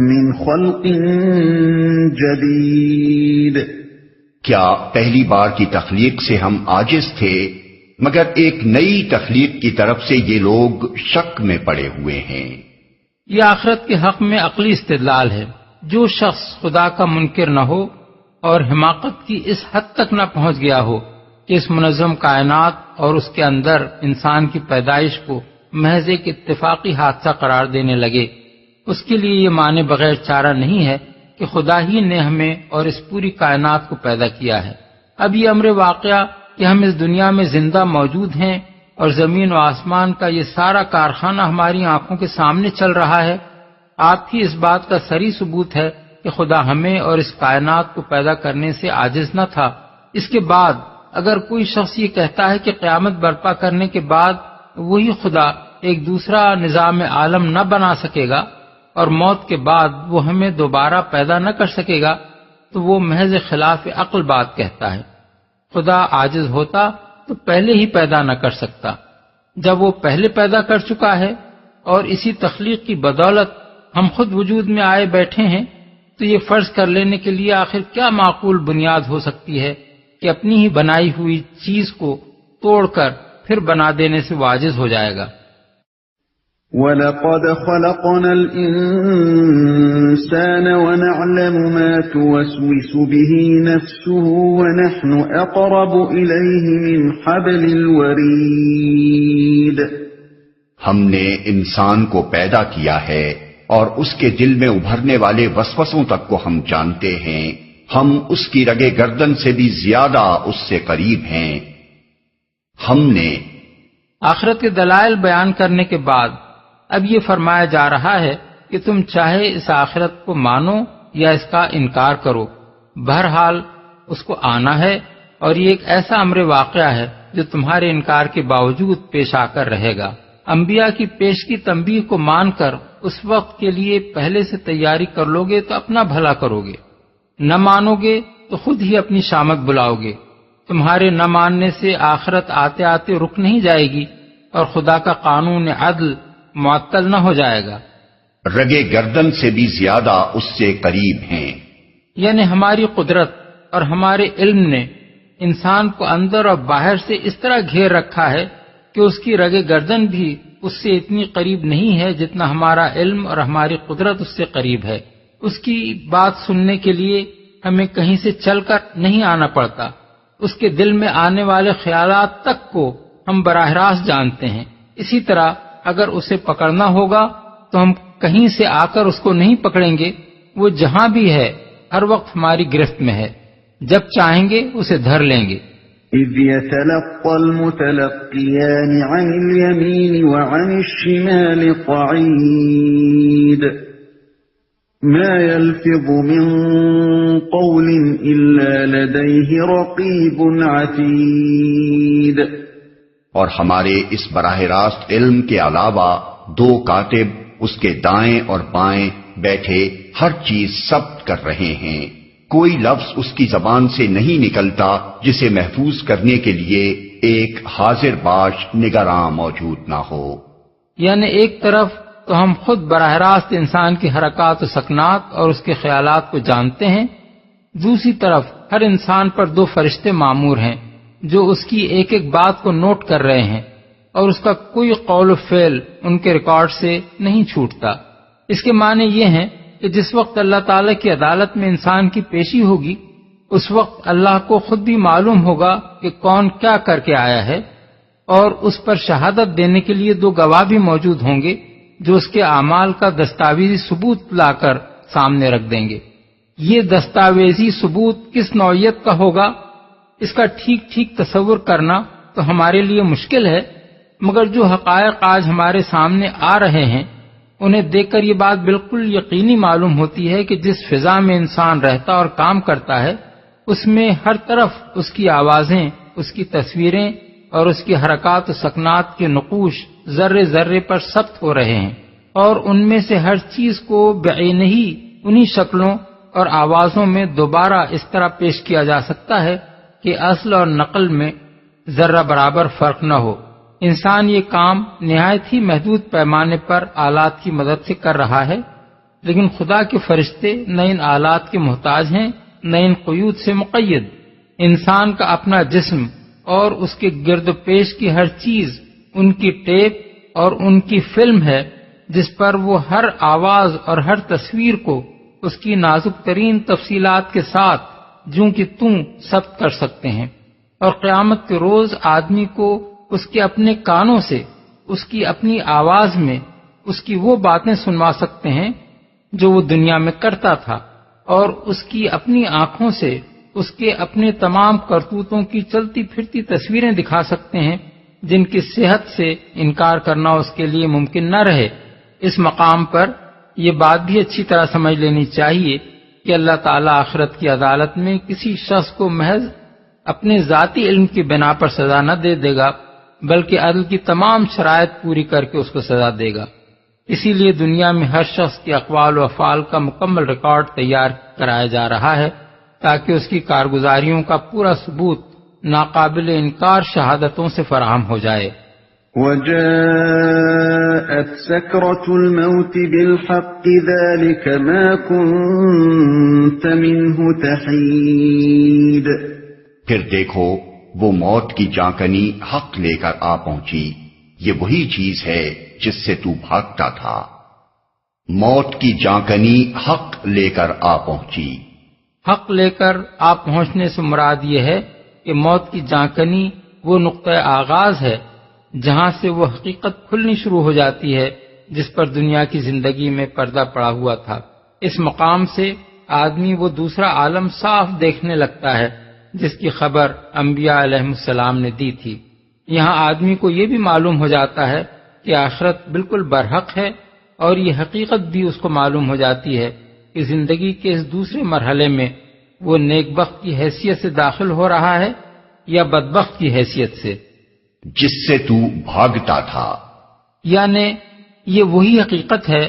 S3: من خلق جديد۔
S2: کیا پہلی بار کی تخلیق سے ہم عاجز تھے؟ مگر ایک نئی تخلیق کی طرف سے یہ لوگ شک میں پڑے ہوئے ہیں۔
S4: یہ آخرت کے حق میں عقلی استدلال ہے۔ جو شخص خدا کا منکر نہ ہو اور حماقت کی اس حد تک نہ پہنچ گیا ہو کہ اس منظم کائنات اور اس کے اندر انسان کی پیدائش کو محض ایک اتفاقی حادثہ قرار دینے لگے، اس کے لیے یہ مانے بغیر چارہ نہیں ہے کہ خدا ہی نے ہمیں اور اس پوری کائنات کو پیدا کیا ہے۔ اب یہ امر واقعہ کہ ہم اس دنیا میں زندہ موجود ہیں اور زمین و آسمان کا یہ سارا کارخانہ ہماری آنکھوں کے سامنے چل رہا ہے، آپ ہی اس بات کا صریح ثبوت ہے کہ خدا ہمیں اور اس کائنات کو پیدا کرنے سے عاجز نہ تھا۔ اس کے بعد اگر کوئی شخص یہ کہتا ہے کہ قیامت برپا کرنے کے بعد وہی خدا ایک دوسرا نظام عالم نہ بنا سکے گا اور موت کے بعد وہ ہمیں دوبارہ پیدا نہ کر سکے گا تو وہ محض خلاف عقل بات کہتا ہے۔ خدا عاجز ہوتا تو پہلے ہی پیدا نہ کر سکتا۔ جب وہ پہلے پیدا کر چکا ہے اور اسی تخلیق کی بدولت ہم خود وجود میں آئے بیٹھے ہیں تو یہ فرض کر لینے کے لیے آخر کیا معقول بنیاد ہو سکتی ہے کہ اپنی ہی بنائی ہوئی چیز کو توڑ کر پھر بنا دینے سے وہ عاجز ہو جائے گا۔
S3: وَلَقَدْ خَلَقْنَا الْإِنسَانَ وَنَعْلَمُ مَا تُوَسْوِسُ بِهِ نَفْسُهُ وَنَحْنُ أَقْرَبُ إِلَيْهِ مِنْ حَبْلِ الْوَرِيدِ۔
S2: ہم نے انسان کو پیدا کیا ہے اور اس کے دل میں ابھرنے والے وسوسوں تک کو ہم جانتے ہیں، ہم اس کی رگے گردن سے بھی زیادہ اس سے قریب ہیں۔ ہم نے
S4: آخرت کے دلائل بیان کرنے کے بعد اب یہ فرمایا جا رہا ہے کہ تم چاہے اس آخرت کو مانو یا اس کا انکار کرو، بہرحال اس کو آنا ہے، اور یہ ایک ایسا امر واقعہ ہے جو تمہارے انکار کے باوجود پیش آ کر رہے گا۔ انبیاء کی پیش کی تنبیہ کو مان کر اس وقت کے لیے پہلے سے تیاری کر لو گے تو اپنا بھلا کرو گے، نہ مانو گے تو خود ہی اپنی شامت بلاؤ گے۔ تمہارے نہ ماننے سے آخرت آتے آتے رک نہیں جائے گی اور خدا کا قانون عدل معطل نہ ہو جائے گا۔
S2: رگے گردن سے بھی زیادہ اس سے قریب ہیں،
S4: یعنی ہماری قدرت اور ہمارے علم نے انسان کو اندر اور باہر سے اس طرح گھیر رکھا ہے کہ اس کی رگے گردن بھی اس سے اتنی قریب نہیں ہے جتنا ہمارا علم اور ہماری قدرت اس سے قریب ہے۔ اس کی بات سننے کے لیے ہمیں کہیں سے چل کر نہیں آنا پڑتا، اس کے دل میں آنے والے خیالات تک کو ہم براہ راست جانتے ہیں۔ اسی طرح اگر اسے پکڑنا ہوگا تو ہم کہیں سے آ کر اس کو نہیں پکڑیں گے، وہ جہاں بھی ہے ہر وقت ہماری گرفت میں ہے، جب چاہیں گے اسے دھر لیں گے۔
S3: إذ يتلقى المتلقيان عن اليمين وعن الشمال قعيد ما يلفظ من قول إلا لديه رقيب عتيد۔
S2: اور ہمارے اس براہ راست علم کے علاوہ دو کاتب اس کے دائیں اور بائیں بیٹھے ہر چیز ثبت کر رہے ہیں، کوئی لفظ اس کی زبان سے نہیں نکلتا جسے محفوظ کرنے کے لیے ایک حاضر باش نگراں موجود نہ ہو۔
S4: یعنی ایک طرف تو ہم خود براہ راست انسان کی حرکات و سکنات اور اس کے خیالات کو جانتے ہیں، دوسری طرف ہر انسان پر دو فرشتے مامور ہیں جو اس کی ایک ایک بات کو نوٹ کر رہے ہیں، اور اس کا کوئی قول و فعل ان کے ریکارڈ سے نہیں چھوٹتا۔ اس کے معنی یہ ہیں کہ جس وقت اللہ تعالیٰ کی عدالت میں انسان کی پیشی ہوگی، اس وقت اللہ کو خود بھی معلوم ہوگا کہ کون کیا کر کے آیا ہے، اور اس پر شہادت دینے کے لیے دو گواہ بھی موجود ہوں گے جو اس کے اعمال کا دستاویزی ثبوت لا کر سامنے رکھ دیں گے۔ یہ دستاویزی ثبوت کس نوعیت کا ہوگا، اس کا ٹھیک ٹھیک تصور کرنا تو ہمارے لیے مشکل ہے، مگر جو حقائق آج ہمارے سامنے آ رہے ہیں انہیں دیکھ کر یہ بات بالکل یقینی معلوم ہوتی ہے کہ جس فضا میں انسان رہتا اور کام کرتا ہے، اس میں ہر طرف اس کی آوازیں، اس کی تصویریں اور اس کی حرکات و سکنات کے نقوش ذرے ذرے پر ثبت ہو رہے ہیں، اور ان میں سے ہر چیز کو بعینہ ہی انہی شکلوں اور آوازوں میں دوبارہ اس طرح پیش کیا جا سکتا ہے کہ اصل اور نقل میں ذرہ برابر فرق نہ ہو۔ انسان یہ کام نہایت ہی محدود پیمانے پر آلات کی مدد سے کر رہا ہے، لیکن خدا کے فرشتے نہ ان آلات کے محتاج ہیں نہ ان قیود سے مقید۔ انسان کا اپنا جسم اور اس کے گرد و پیش کی ہر چیز ان کی ٹیپ اور ان کی فلم ہے، جس پر وہ ہر آواز اور ہر تصویر کو اس کی نازک ترین تفصیلات کے ساتھ جوں کی توں ثبت کر سکتے ہیں، اور قیامت کے روز آدمی کو اس کے اپنے کانوں سے، اس کی اپنی آواز میں اس کی وہ باتیں سنوا سکتے ہیں جو وہ دنیا میں کرتا تھا، اور اس کی اپنی آنکھوں سے اس کے اپنے تمام کرتوتوں کی چلتی پھرتی تصویریں دکھا سکتے ہیں جن کی صحت سے انکار کرنا اس کے لیے ممکن نہ رہے۔ اس مقام پر یہ بات بھی اچھی طرح سمجھ لینی چاہیے کہ اللہ تعالیٰ آخرت کی عدالت میں کسی شخص کو محض اپنے ذاتی علم کی بنا پر سزا نہ دے گا، بلکہ عدل کی تمام شرائط پوری کر کے اس کو سزا دے گا۔ اسی لیے دنیا میں ہر شخص کے اقوال و افعال کا مکمل ریکارڈ تیار کرایا جا رہا ہے تاکہ اس کی کارگزاریوں کا پورا ثبوت ناقابل انکار شہادتوں سے فراہم ہو جائے۔
S3: وَجَاءَتْ سَكْرَةُ الْمَوْتِ بِالْحَقِّ ذَلِكَ مَا كُنْتَ مِنْهُ تَحِيدُ۔
S2: پھر دیکھو وہ موت کی جانکنی حق لے کر آ پہنچی، یہ وہی چیز ہے جس سے تو بھاگتا تھا۔ موت کی جانکنی حق لے کر آ پہنچی۔
S4: حق لے کر آ پہنچنے سے مراد یہ ہے کہ موت کی جانکنی وہ نقطہ آغاز ہے جہاں سے وہ حقیقت کھلنی شروع ہو جاتی ہے جس پر دنیا کی زندگی میں پردہ پڑا ہوا تھا۔ اس مقام سے آدمی وہ دوسرا عالم صاف دیکھنے لگتا ہے جس کی خبر انبیاء علیہ السلام نے دی تھی۔ یہاں آدمی کو یہ بھی معلوم ہو جاتا ہے کہ آخرت بالکل برحق ہے، اور یہ حقیقت بھی اس کو معلوم ہو جاتی ہے کہ زندگی کے اس دوسرے مرحلے میں وہ نیک بخت کی حیثیت سے داخل ہو رہا ہے یا بدبخت کی حیثیت سے،
S2: جس سے تو بھاگتا تھا۔
S4: یعنی یہ وہی حقیقت ہے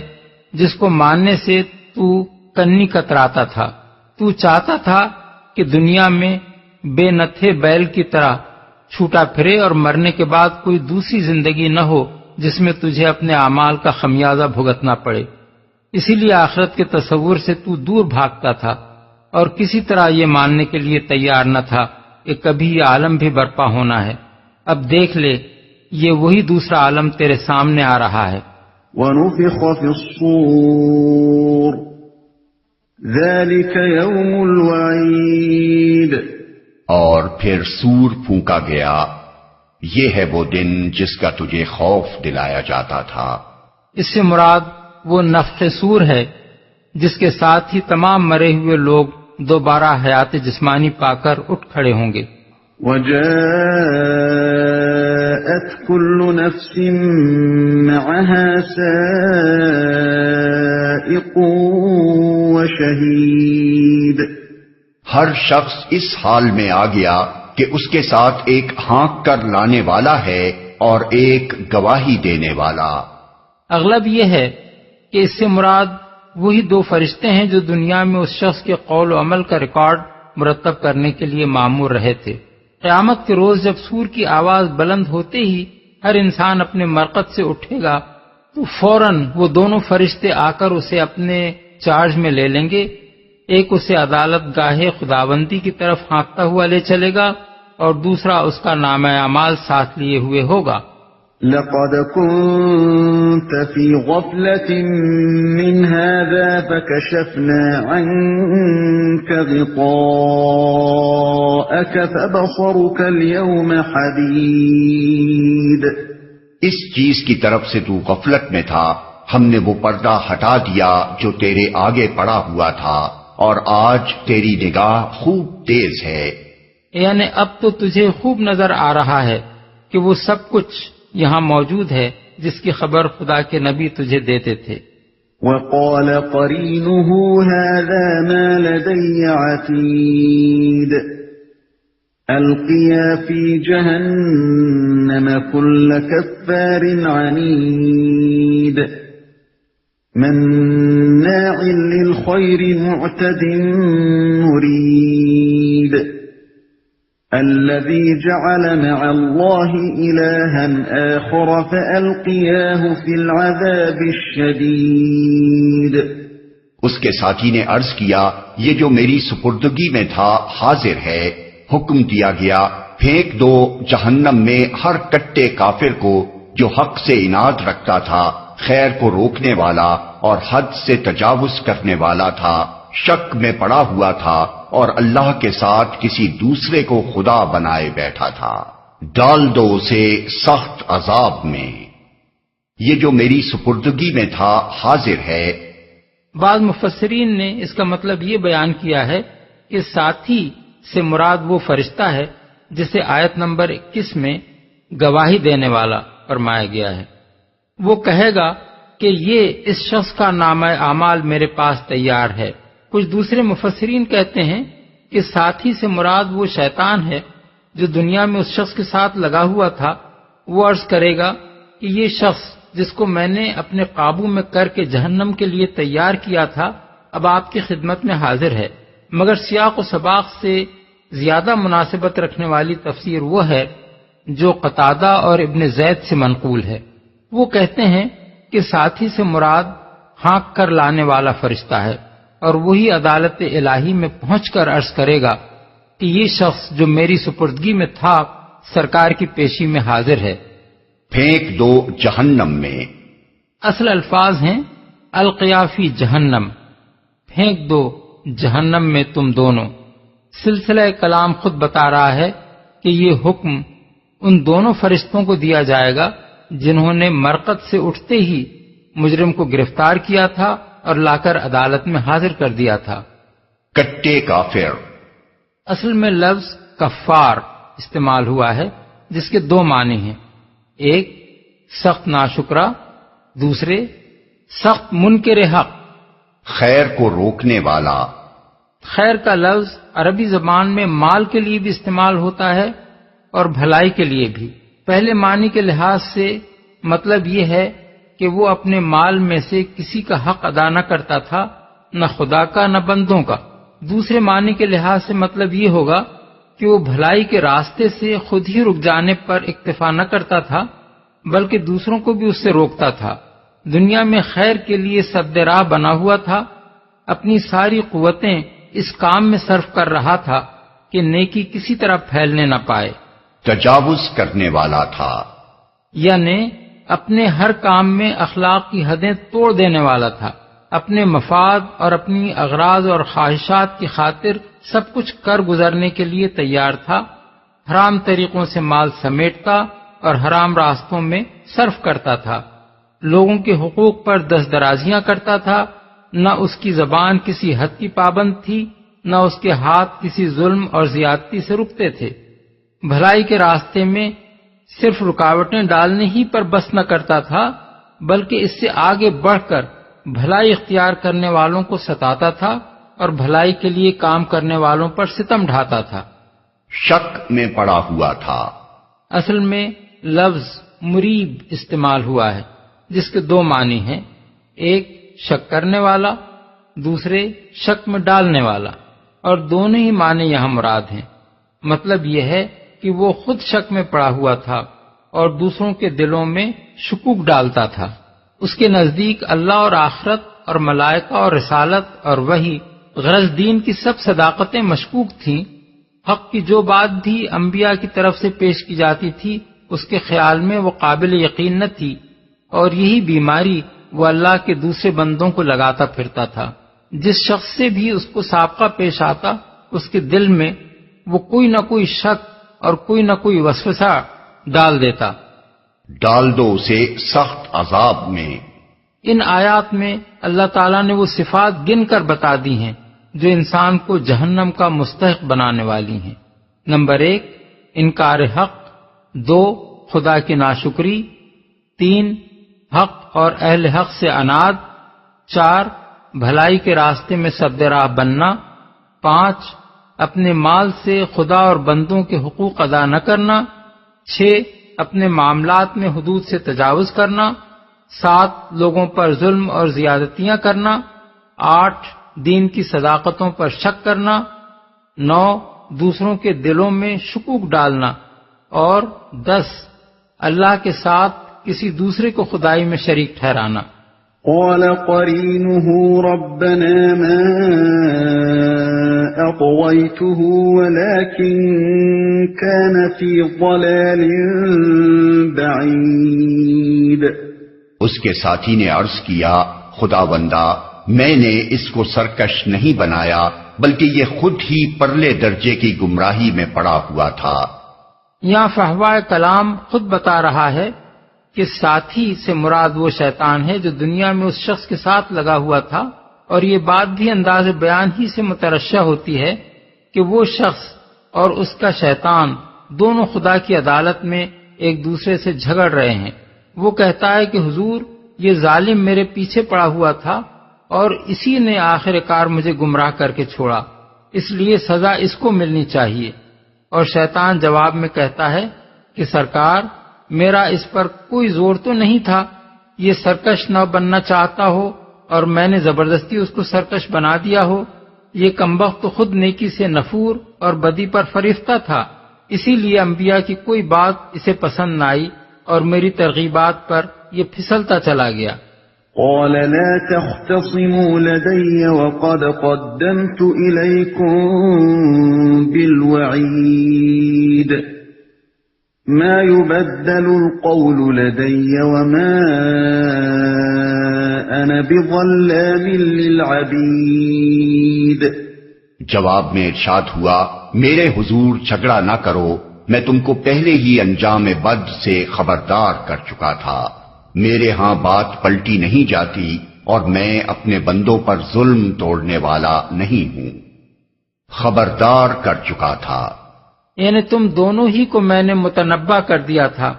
S4: جس کو ماننے سے تو کنی کتراتا تھا۔ تو چاہتا تھا کہ دنیا میں بے نتھے بیل کی طرح چھوٹا پھرے اور مرنے کے بعد کوئی دوسری زندگی نہ ہو جس میں تجھے اپنے اعمال کا خمیازہ بھگتنا پڑے۔ اسی لیے آخرت کے تصور سے تو دور بھاگتا تھا اور کسی طرح یہ ماننے کے لیے تیار نہ تھا کہ کبھی یہ عالم بھی برپا ہونا ہے۔ اب دیکھ لے یہ وہی دوسرا عالم تیرے سامنے آ رہا ہے۔
S3: ونفخ في الصور ذلك يوم الوعید،
S2: اور پھر سور پھونکا گیا، یہ ہے وہ دن جس کا تجھے خوف دلایا جاتا تھا۔
S4: اس سے مراد وہ نفخ صور ہے جس کے ساتھ ہی تمام مرے ہوئے لوگ دوبارہ حیات جسمانی پا کر اٹھ کھڑے ہوں گے۔
S3: وجاءت كل نفس معها سائق وشهيد،
S2: ہر شخص اس حال میں آ گیا کہ اس کے ساتھ ایک ہانک کر لانے والا ہے اور ایک گواہی دینے والا۔
S4: اغلب یہ ہے کہ اس سے مراد وہی دو فرشتے ہیں جو دنیا میں اس شخص کے قول و عمل کا ریکارڈ مرتب کرنے کے لیے مامور رہے تھے۔ قیامت کے روز جب سور کی آواز بلند ہوتے ہی ہر انسان اپنے مرقد سے اٹھے گا تو فوراً وہ دونوں فرشتے آ کر اسے اپنے چارج میں لے لیں گے۔ ایک اسے عدالت گاہ خداوندی کی طرف ہانکتا ہوا لے چلے گا اور دوسرا اس کا نامہ اعمال ساتھ لیے ہوئے ہوگا۔
S3: لقد كنت في غفلة من هذا فكشفنا عنك غطاءك فبصرك اليوم حديد،
S2: اس چیز کی طرف سے تو غفلت میں تھا، ہم نے وہ پردہ ہٹا دیا جو تیرے آگے پڑا ہوا تھا، اور آج تیری نگاہ خوب تیز ہے۔
S4: یعنی اب تو تجھے خوب نظر آ رہا ہے کہ وہ سب کچھ یہاں موجود ہے جس کی خبر خدا کے نبی تجھے دیتے تھے۔
S3: وقال قرينه هذا ما لدي عتيد، القيا في جهنم كل كفار عنيد مناع للخير معتد مريد الذي جعل مع الله إلها آخر فألقياه في العذاب الشديد۔
S2: اس کے ساتھی نے عرض کیا، یہ جو میری سپردگی میں تھا حاضر ہے، حکم دیا گیا پھینک دو جہنم میں ہر کٹے کافر کو جو حق سے اناد رکھتا تھا، خیر کو روکنے والا اور حد سے تجاوز کرنے والا تھا، شک میں پڑا ہوا تھا اور اللہ کے ساتھ کسی دوسرے کو خدا بنائے بیٹھا تھا، ڈال دو اسے سخت عذاب میں، یہ جو میری سپردگی میں تھا حاضر ہے۔
S4: بعض مفسرین نے اس کا مطلب یہ بیان کیا ہے کہ ساتھی سے مراد وہ فرشتہ ہے جسے آیت نمبر 21 میں گواہی دینے والا فرمایا گیا ہے۔ وہ کہے گا کہ یہ اس شخص کا نامہ اعمال میرے پاس تیار ہے۔ کچھ دوسرے مفسرین کہتے ہیں کہ ساتھی سے مراد وہ شیطان ہے جو دنیا میں اس شخص کے ساتھ لگا ہوا تھا۔ وہ عرض کرے گا کہ یہ شخص جس کو میں نے اپنے قابو میں کر کے جہنم کے لیے تیار کیا تھا اب آپ کی خدمت میں حاضر ہے۔ مگر سیاق و سباق سے زیادہ مناسبت رکھنے والی تفسیر وہ ہے جو قتادہ اور ابن زید سے منقول ہے۔ وہ کہتے ہیں کہ ساتھی سے مراد ہانک کر لانے والا فرشتہ ہے اور وہی عدالت الہی میں پہنچ کر عرض کرے گا کہ یہ شخص جو میری سپردگی میں تھا سرکار کی پیشی میں حاضر ہے۔
S2: پھینک دو جہنم میں،
S4: اصل الفاظ ہیں القیا فی جہنم، پھینک دو جہنم میں تم دونوں۔ سلسلہ کلام خود بتا رہا ہے کہ یہ حکم ان دونوں فرشتوں کو دیا جائے گا جنہوں نے مرقد سے اٹھتے ہی مجرم کو گرفتار کیا تھا اور لا کر عدالت میں حاضر کر دیا تھا۔
S2: کٹے کافر،
S4: اصل میں لفظ کفار استعمال ہوا ہے جس کے دو معنی ہیں، ایک سخت ناشکرا، دوسرے سخت منکر حق۔
S2: خیر کو روکنے والا،
S4: خیر کا لفظ عربی زبان میں مال کے لیے بھی استعمال ہوتا ہے اور بھلائی کے لیے بھی۔ پہلے معنی کے لحاظ سے مطلب یہ ہے کہ وہ اپنے مال میں سے کسی کا حق ادا نہ کرتا تھا، نہ خدا کا نہ بندوں کا۔ دوسرے معنی کے لحاظ سے مطلب یہ ہوگا کہ وہ بھلائی کے راستے سے خود ہی رک جانے پر اکتفا نہ کرتا تھا بلکہ دوسروں کو بھی اس سے روکتا تھا۔ دنیا میں خیر کے لیے سد راہ بنا ہوا تھا، اپنی ساری قوتیں اس کام میں صرف کر رہا تھا کہ نیکی کسی طرح پھیلنے نہ پائے۔
S2: تجاوز کرنے والا تھا،
S4: یعنی اپنے ہر کام میں اخلاق کی حدیں توڑ دینے والا تھا، اپنے مفاد اور اپنی اغراض اور خواہشات کی خاطر سب کچھ کر گزرنے کے لیے تیار تھا، حرام طریقوں سے مال سمیٹتا اور حرام راستوں میں صرف کرتا تھا، لوگوں کے حقوق پر دست درازیاں کرتا تھا، نہ اس کی زبان کسی حد کی پابند تھی، نہ اس کے ہاتھ کسی ظلم اور زیادتی سے رکتے تھے، بھلائی کے راستے میں صرف رکاوٹیں ڈالنے ہی پر بس نہ کرتا تھا بلکہ اس سے آگے بڑھ کر بھلائی اختیار کرنے والوں کو ستاتا تھا اور بھلائی کے لیے کام کرنے والوں پر ستم ڈھاتا تھا۔
S2: شک میں پڑا ہوا تھا۔
S4: اصل میں لفظ مریب استعمال ہوا ہے جس کے دو معنی ہیں، ایک شک کرنے والا، دوسرے شک میں ڈالنے والا، اور دونوں ہی معنی یہاں مراد ہیں۔ مطلب یہ ہے کہ وہ خود شک میں پڑا ہوا تھا اور دوسروں کے دلوں میں شکوک ڈالتا تھا۔ اس کے نزدیک اللہ اور آخرت اور ملائکہ اور رسالت اور وحی غرض دین کی سب صداقتیں مشکوک تھیں، حق کی جو بات بھی انبیاء کی طرف سے پیش کی جاتی تھی اس کے خیال میں وہ قابل یقین نہ تھی، اور یہی بیماری وہ اللہ کے دوسرے بندوں کو لگاتا پھرتا تھا۔ جس شخص سے بھی اس کو سابقہ پیش آتا اس کے دل میں وہ کوئی نہ کوئی شک اور کوئی نہ کوئی وسوسہ ڈال دیتا۔
S2: ڈال دو اسے سخت عذاب میں۔
S4: ان آیات میں اللہ تعالیٰ نے وہ صفات گن کر بتا دی ہیں جو انسان کو جہنم کا مستحق بنانے والی ہیں۔ نمبر 1 انکار حق، 2 خدا کی ناشکری، 3 حق اور اہل حق سے عناد، 4 بھلائی کے راستے میں سد راہ بننا، 5 اپنے مال سے خدا اور بندوں کے حقوق ادا نہ کرنا، 6 اپنے معاملات میں حدود سے تجاوز کرنا، 7 لوگوں پر ظلم اور زیادتیاں کرنا، 8 دین کی صداقتوں پر شک کرنا، 9 دوسروں کے دلوں میں شکوک ڈالنا، اور 10 اللہ کے ساتھ کسی دوسرے کو خدائی میں شریک ٹھہرانا۔
S3: قال قرينه ربنا ما أطغيته ولكن كان في ضلال بعيد۔
S2: اس کے ساتھی نے عرض کیا، خداوندا میں نے اس کو سرکش نہیں بنایا بلکہ یہ خود ہی پرلے درجے کی گمراہی میں پڑا ہوا تھا۔
S4: یہاں فہوائے کلام خود بتا رہا ہے کہ ساتھی سے مراد وہ شیطان ہے جو دنیا میں اس شخص کے ساتھ لگا ہوا تھا، اور یہ بات بھی انداز بیان ہی سے مترشح ہوتی ہے کہ وہ شخص اور اس کا شیطان دونوں خدا کی عدالت میں ایک دوسرے سے جھگڑ رہے ہیں۔ وہ کہتا ہے کہ حضور یہ ظالم میرے پیچھے پڑا ہوا تھا اور اسی نے آخر کار مجھے گمراہ کر کے چھوڑا، اس لیے سزا اس کو ملنی چاہیے۔ اور شیطان جواب میں کہتا ہے کہ سرکار میرا اس پر کوئی زور تو نہیں تھا، یہ سرکش نہ بننا چاہتا ہو اور میں نے زبردستی اس کو سرکش بنا دیا ہو، یہ کمبخت تو خود نیکی سے نفور اور بدی پر فریفتہ تھا، اسی لیے انبیاء کی کوئی بات اسے پسند نہ آئی اور میری ترغیبات پر یہ پھسلتا چلا گیا۔
S3: قال لا تختصموا لدي وقد قدمت إليكم بالوعيد ما يبدل القول لدي وما أنا بظلام للعبيد۔
S2: جواب میں ارشاد ہوا، میرے حضور جھگڑا نہ کرو، میں تم کو پہلے ہی انجام بد سے خبردار کر چکا تھا، میرے ہاں بات پلٹی نہیں جاتی اور میں اپنے بندوں پر ظلم توڑنے والا نہیں ہوں، خبردار کر چکا تھا۔
S4: یعنی تم دونوں ہی کو میں نے متنبع کر دیا تھا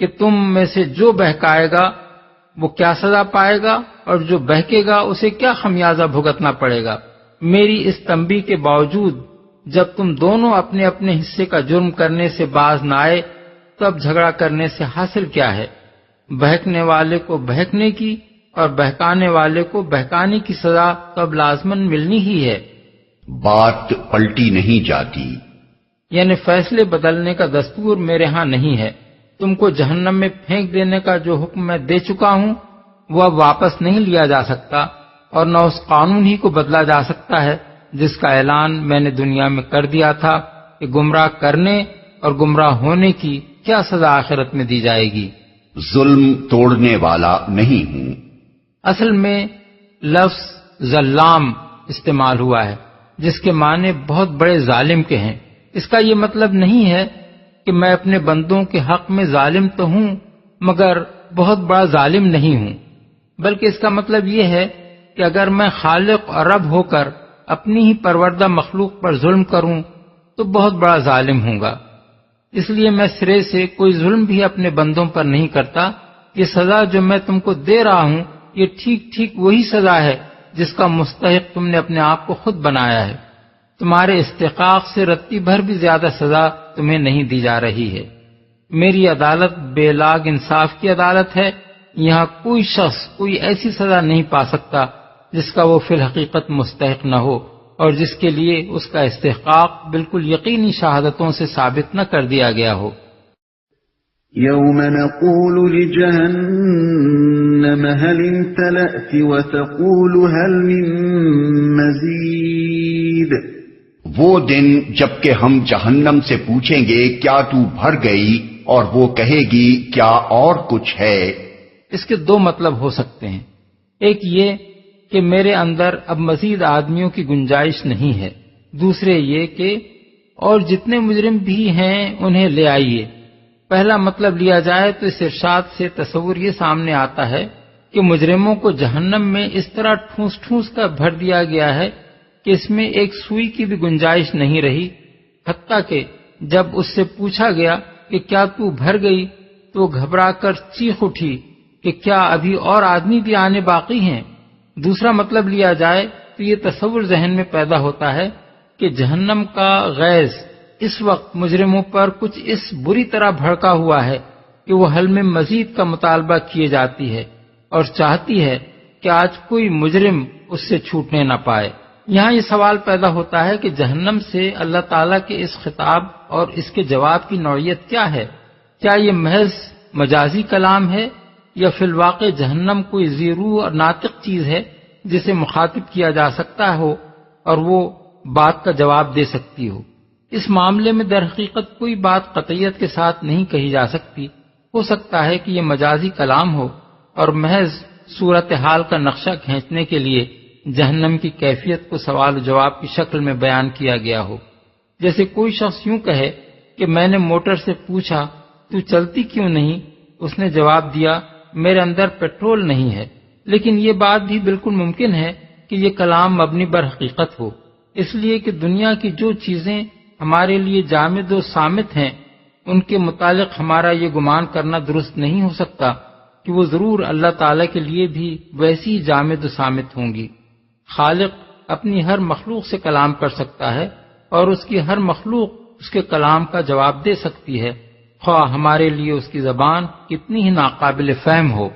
S4: کہ تم میں سے جو بہکائے گا وہ کیا سزا پائے گا اور جو بہکے گا اسے کیا خمیازہ بھگتنا پڑے گا۔ میری اس تنبیہ کے باوجود جب تم دونوں اپنے اپنے حصے کا جرم کرنے سے باز نہ آئے تو اب جھگڑا کرنے سے حاصل کیا ہے؟ بہکنے والے کو بہکنے کی اور بہکانے والے کو بہکانے کی سزا تو اب لازماً ملنی ہی ہے۔
S2: بات پلٹی نہیں جاتی،
S4: یعنی فیصلے بدلنے کا دستور میرے ہاں نہیں ہے۔ تم کو جہنم میں پھینک دینے کا جو حکم میں دے چکا ہوں وہ اب واپس نہیں لیا جا سکتا، اور نہ اس قانون ہی کو بدلا جا سکتا ہے جس کا اعلان میں نے دنیا میں کر دیا تھا کہ گمراہ کرنے اور گمراہ ہونے کی کیا سزا آخرت میں دی جائے گی۔
S2: ظلم توڑنے والا نہیں ہوں۔
S4: اصل میں لفظ ظلام استعمال ہوا ہے جس کے معنی بہت بڑے ظالم کے ہیں۔ اس کا یہ مطلب نہیں ہے کہ میں اپنے بندوں کے حق میں ظالم تو ہوں مگر بہت بڑا ظالم نہیں ہوں، بلکہ اس کا مطلب یہ ہے کہ اگر میں خالق اور رب ہو کر اپنی ہی پروردہ مخلوق پر ظلم کروں تو بہت بڑا ظالم ہوں گا۔ اس لیے میں سرے سے کوئی ظلم بھی اپنے بندوں پر نہیں کرتا۔ یہ سزا جو میں تم کو دے رہا ہوں یہ ٹھیک ٹھیک وہی سزا ہے جس کا مستحق تم نے اپنے آپ کو خود بنایا ہے۔ تمہارے استحقاق سے رتی بھر بھی زیادہ سزا تمہیں نہیں دی جا رہی ہے۔ میری عدالت بے لاگ انصاف کی عدالت ہے، یہاں کوئی شخص کوئی ایسی سزا نہیں پا سکتا جس کا وہ فی الحقیقت مستحق نہ ہو اور جس کے لیے اس کا استحقاق بالکل یقینی شہادتوں سے ثابت نہ کر دیا گیا ہو۔
S3: يوم نقول لجهنم هل امتلأت وتقول هل من مزید،
S2: وہ دن جبکہ ہم جہنم سے پوچھیں گے کیا تو بھر گئی، اور وہ کہے گی کیا اور کچھ ہے۔
S4: اس کے دو مطلب ہو سکتے ہیں، ایک یہ کہ میرے اندر اب مزید آدمیوں کی گنجائش نہیں ہے، دوسرے یہ کہ اور جتنے مجرم بھی ہیں انہیں لے آئیے۔ پہلا مطلب لیا جائے تو اس ارشاد سے تصور یہ سامنے آتا ہے کہ مجرموں کو جہنم میں اس طرح ٹھونس ٹھونس کر بھر دیا گیا ہے کہ اس میں ایک سوئی کی بھی گنجائش نہیں رہی، حتیٰ کہ جب اس سے پوچھا گیا کہ کیا تو بھر گئی تو وہ گھبرا کر چیخ اٹھی کہ کیا ابھی اور آدمی بھی آنے باقی ہیں۔ دوسرا مطلب لیا جائے تو یہ تصور ذہن میں پیدا ہوتا ہے کہ جہنم کا غیظ اس وقت مجرموں پر کچھ اس بری طرح بھڑکا ہوا ہے کہ وہ حل میں مزید کا مطالبہ کیے جاتی ہے اور چاہتی ہے کہ آج کوئی مجرم اس سے چھوٹنے نہ پائے۔ یہاں یہ سوال پیدا ہوتا ہے کہ جہنم سے اللہ تعالیٰ کے اس خطاب اور اس کے جواب کی نوعیت کیا ہے؟ کیا یہ محض مجازی کلام ہے یا فی الواقع جہنم کوئی ذی روح اور ناطق چیز ہے جسے مخاطب کیا جا سکتا ہو اور وہ بات کا جواب دے سکتی ہو؟ اس معاملے میں در حقیقت کوئی بات قطعیت کے ساتھ نہیں کہی جا سکتی۔ ہو سکتا ہے کہ یہ مجازی کلام ہو اور محض صورتحال کا نقشہ کھینچنے کے لیے جہنم کی کیفیت کو سوال و جواب کی شکل میں بیان کیا گیا ہو۔ جیسے کوئی شخص یوں کہے کہ میں نے موٹر سے پوچھا تو چلتی کیوں نہیں؟ اس نے جواب دیا میرے اندر پیٹرول نہیں ہے۔ لیکن یہ بات بھی بالکل ممکن ہے کہ یہ کلام مبنی بر حقیقت ہو، اس لیے کہ دنیا کی جو چیزیں ہمارے لیے جامد و صامت ہیں ان کے متعلق ہمارا یہ گمان کرنا درست نہیں ہو سکتا کہ وہ ضرور اللہ تعالیٰ کے لیے بھی ویسی ہی جامد و صامت ہوں گی۔ خالق اپنی ہر مخلوق سے کلام کر سکتا ہے اور اس کی ہر مخلوق اس کے کلام کا جواب دے سکتی ہے، خواہ ہمارے لیے اس کی زبان کتنی ہی ناقابل فہم ہو۔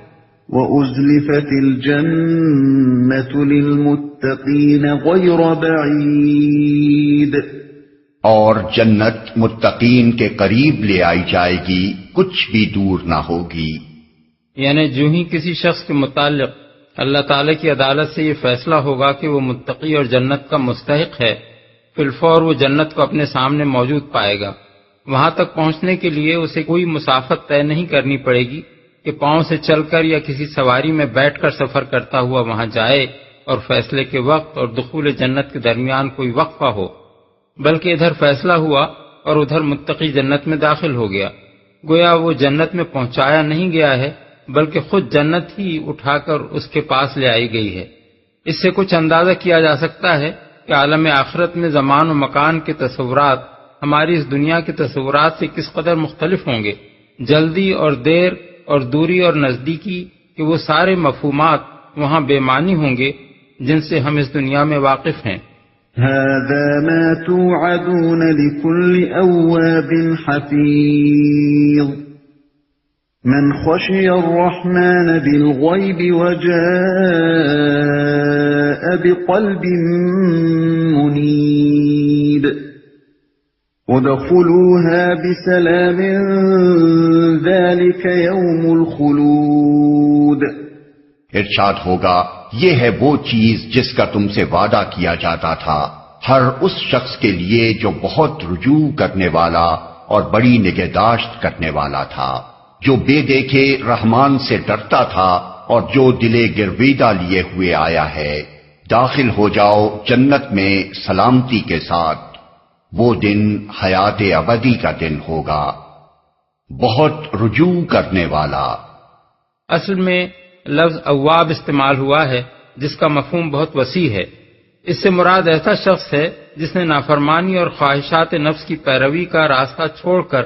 S3: وَأُزْلِفَتِ الْجَنَّةُ لِلْمُتَّقِينَ غَيْرَ بَعِيدٍ،
S2: اور جنت متقین کے قریب لے آئی جائے گی، کچھ بھی دور نہ ہوگی۔
S4: یعنی جو ہی کسی شخص کے متعلق اللہ تعالیٰ کی عدالت سے یہ فیصلہ ہوگا کہ وہ متقی اور جنت کا مستحق ہے، فی الفور وہ جنت کو اپنے سامنے موجود پائے گا۔ وہاں تک پہنچنے کے لیے اسے کوئی مسافت طے نہیں کرنی پڑے گی کہ پاؤں سے چل کر یا کسی سواری میں بیٹھ کر سفر کرتا ہوا وہاں جائے اور فیصلے کے وقت اور دخول جنت کے درمیان کوئی وقفہ ہو، بلکہ ادھر فیصلہ ہوا اور ادھر متقی جنت میں داخل ہو گیا۔ گویا وہ جنت میں پہنچایا نہیں گیا ہے بلکہ خود جنت ہی اٹھا کر اس کے پاس لے آئی گئی ہے۔ اس سے کچھ اندازہ کیا جا سکتا ہے کہ عالم آخرت میں زمان و مکان کے تصورات ہماری اس دنیا کے تصورات سے کس قدر مختلف ہوں گے۔ جلدی اور دیر اور دوری اور نزدیکی کہ وہ سارے مفہومات وہاں بے معنی ہوں گے جن سے ہم اس دنیا میں واقف ہیں۔
S3: هذا ما توعدون لكل أواب حفيظ من خشي الرحمن بالغيب وجاء بقلب منيب ادخلوها بسلام ذلك يوم الخلود۔
S2: ارشاد ہوگا یہ ہے وہ چیز جس کا تم سے وعدہ کیا جاتا تھا ہر اس شخص کے لیے جو بہت رجوع کرنے والا اور بڑی نگہداشت کرنے والا تھا۔ جو بے دیکھے رحمان سے ڈرتا تھا اور جو دلے گرویدہ لیے ہوئے آیا ہے، داخل ہو جاؤ جنت میں سلامتی کے ساتھ، وہ دن حیات ابدی کا دن ہوگا، بہت رجوع کرنے والا۔
S4: اصل میں لفظ اواب استعمال ہوا ہے جس کا مفہوم بہت وسیع ہے۔ اس سے مراد ایسا شخص ہے جس نے نافرمانی اور خواہشات نفس کی پیروی کا راستہ چھوڑ کر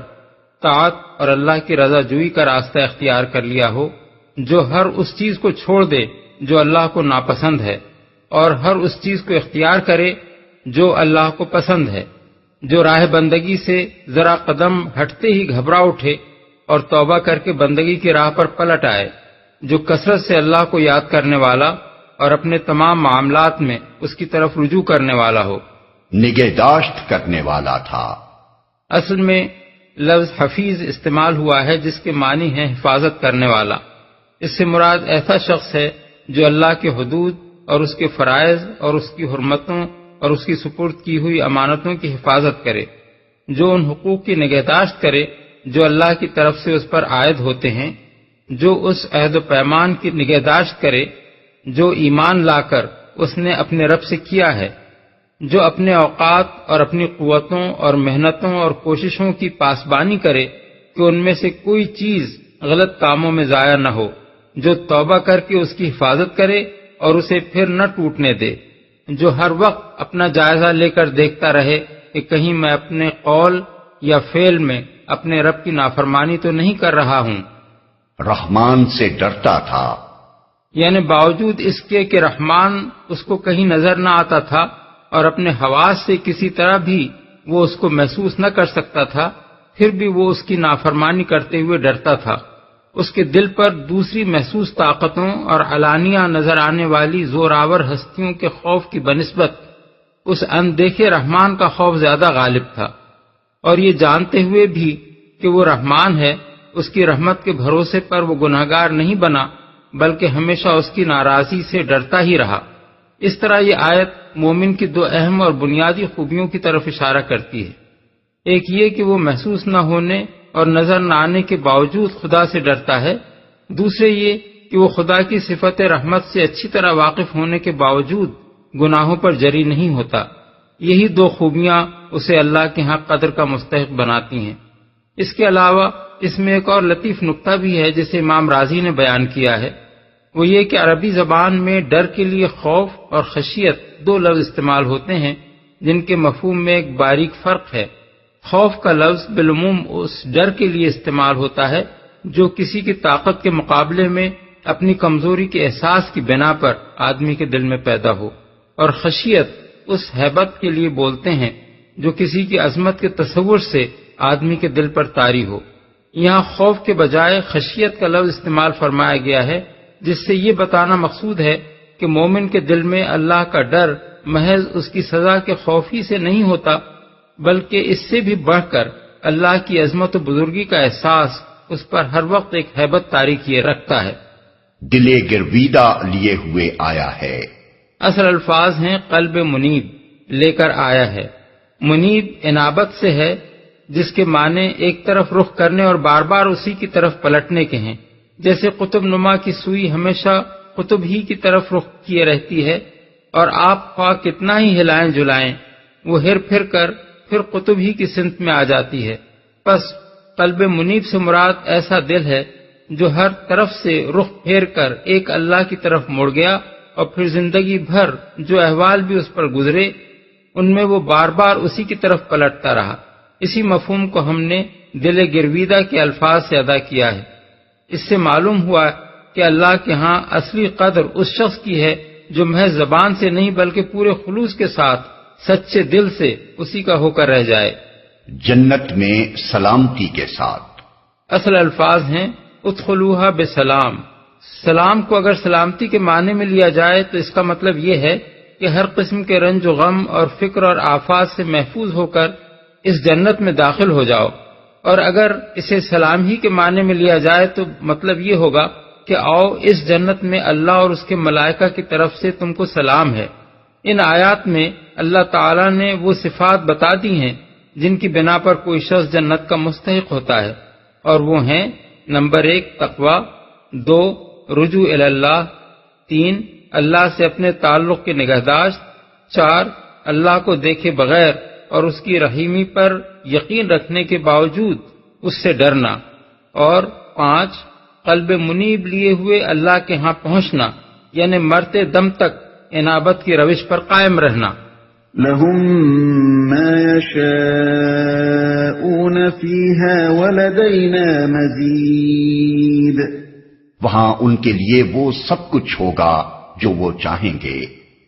S4: طاعت اور اللہ کی رضا جوئی کا راستہ اختیار کر لیا ہو، جو ہر اس چیز کو چھوڑ دے جو اللہ کو ناپسند ہے اور ہر اس چیز کو اختیار کرے جو اللہ کو پسند ہے، جو راہ بندگی سے ذرا قدم ہٹتے ہی گھبرا اٹھے اور توبہ کر کے بندگی کی راہ پر پلٹ آئے، جو کثرت سے اللہ کو یاد کرنے والا اور اپنے تمام معاملات میں اس کی طرف رجوع کرنے والا ہو۔
S2: نگہداشت کرنے والا تھا۔
S4: اصل میں لفظ حفیظ استعمال ہوا ہے جس کے معنی ہے حفاظت کرنے والا۔ اس سے مراد ایسا شخص ہے جو اللہ کے حدود اور اس کے فرائض اور اس کی حرمتوں اور اس کی سپرد کی ہوئی امانتوں کی حفاظت کرے، جو ان حقوق کی نگہداشت کرے جو اللہ کی طرف سے اس پر عائد ہوتے ہیں، جو اس عہد و پیمان کی نگہداشت کرے جو ایمان لا کر اس نے اپنے رب سے کیا ہے، جو اپنے اوقات اور اپنی قوتوں اور محنتوں اور کوششوں کی پاسبانی کرے کہ ان میں سے کوئی چیز غلط کاموں میں ضائع نہ ہو، جو توبہ کر کے اس کی حفاظت کرے اور اسے پھر نہ ٹوٹنے دے، جو ہر وقت اپنا جائزہ لے کر دیکھتا رہے کہ کہیں میں اپنے قول یا فعل میں اپنے رب کی نافرمانی تو نہیں کر رہا ہوں۔
S2: رحمان سے ڈرتا تھا،
S4: یعنی باوجود اس کے کہ رحمان اس کو کہیں نظر نہ آتا تھا اور اپنے حواس سے کسی طرح بھی وہ اس کو محسوس نہ کر سکتا تھا، پھر بھی وہ اس کی نافرمانی کرتے ہوئے ڈرتا تھا۔ اس کے دل پر دوسری محسوس طاقتوں اور علانیہ نظر آنے والی زوراور ہستیوں کے خوف کی بنسبت اس اندیکھے رحمان کا خوف زیادہ غالب تھا، اور یہ جانتے ہوئے بھی کہ وہ رحمان ہے، اس کی رحمت کے بھروسے پر وہ گناہگار نہیں بنا بلکہ ہمیشہ اس کی ناراضی سے ڈرتا ہی رہا۔ اس طرح یہ آیت مومن کی دو اہم اور بنیادی خوبیوں کی طرف اشارہ کرتی ہے، ایک یہ کہ وہ محسوس نہ ہونے اور نظر نہ آنے کے باوجود خدا سے ڈرتا ہے، دوسرے یہ کہ وہ خدا کی صفت رحمت سے اچھی طرح واقف ہونے کے باوجود گناہوں پر جری نہیں ہوتا۔ یہی دو خوبیاں اسے اللہ کے ہاں قدر کا مستحق بناتی ہیں۔ اس کے علاوہ اس میں ایک اور لطیف نکتہ بھی ہے جسے امام رازی نے بیان کیا ہے، وہ یہ کہ عربی زبان میں ڈر کے لیے خوف اور خشیت دو لفظ استعمال ہوتے ہیں جن کے مفہوم میں ایک باریک فرق ہے۔ خوف کا لفظ بالعموم اس ڈر کے لیے استعمال ہوتا ہے جو کسی کی طاقت کے مقابلے میں اپنی کمزوری کے احساس کی بنا پر آدمی کے دل میں پیدا ہو، اور خشیت اس ہیبت کے لیے بولتے ہیں جو کسی کی عظمت کے تصور سے آدمی کے دل پر طاری ہو۔ یہاں خوف کے بجائے خشیت کا لفظ استعمال فرمایا گیا ہے جس سے یہ بتانا مقصود ہے کہ مومن کے دل میں اللہ کا ڈر محض اس کی سزا کے خوف ہی سے نہیں ہوتا بلکہ اس سے بھی بڑھ کر اللہ کی عظمت و بزرگی کا احساس اس پر ہر وقت ایک ہیبت طاری کیے رکھتا ہے۔
S2: دلے گرویدہ لیے ہوئے آیا ہے۔
S4: اصل الفاظ ہیں قلب منیب، لے کر آیا ہے۔ منیب انابت سے ہے جس کے معنی ایک طرف رخ کرنے اور بار بار اسی کی طرف پلٹنے کے ہیں، جیسے قطب نما کی سوئی ہمیشہ قطب ہی کی طرف رخ کیے رہتی ہے اور آپ خواہ کتنا ہی ہلائیں جلائیں وہ ہر پھر کر پھر قطب ہی کی سمت میں آ جاتی ہے۔ پس قلب منیب سے مراد ایسا دل ہے جو ہر طرف سے رخ پھیر کر ایک اللہ کی طرف مڑ گیا اور پھر زندگی بھر جو احوال بھی اس پر گزرے ان میں وہ بار بار اسی کی طرف پلٹتا رہا۔ اسی مفہوم کو ہم نے دل گرویدہ کے الفاظ سے ادا کیا ہے۔ اس سے معلوم ہوا کہ اللہ کے ہاں اصلی قدر اس شخص کی ہے جو محض زبان سے نہیں بلکہ پورے خلوص کے ساتھ سچے دل سے اسی کا ہو کر رہ جائے۔
S2: جنت میں سلامتی کے ساتھ۔
S4: اصل الفاظ ہیں ادخلوها بسلام۔ سلام کو اگر سلامتی کے معنی میں لیا جائے تو اس کا مطلب یہ ہے کہ ہر قسم کے رنج و غم اور فکر اور آفات سے محفوظ ہو کر اس جنت میں داخل ہو جاؤ، اور اگر اسے سلام ہی کے معنی میں لیا جائے تو مطلب یہ ہوگا کہ آؤ اس جنت میں اللہ اور اس کے ملائکہ کی طرف سے تم کو سلام ہے۔ ان آیات میں اللہ تعالیٰ نے وہ صفات بتا دی ہیں جن کی بنا پر کوئی شخص جنت کا مستحق ہوتا ہے، اور وہ ہیں نمبر 1 تقوی، 2 رجوع الی اللہ، 3 اللہ سے اپنے تعلق کی نگہداشت، 4 اللہ کو دیکھے بغیر اور اس کی رحیمی پر یقین رکھنے کے باوجود اس سے ڈرنا، اور 5 قلب منیب لیے ہوئے اللہ کے ہاں پہنچنا، یعنی مرتے دم تک انابت کی روش پر قائم رہنا۔
S3: لهم ما يشاءون فيها ولدينا مزيد۔
S2: وہاں ان کے لیے وہ سب کچھ ہوگا جو وہ چاہیں گے،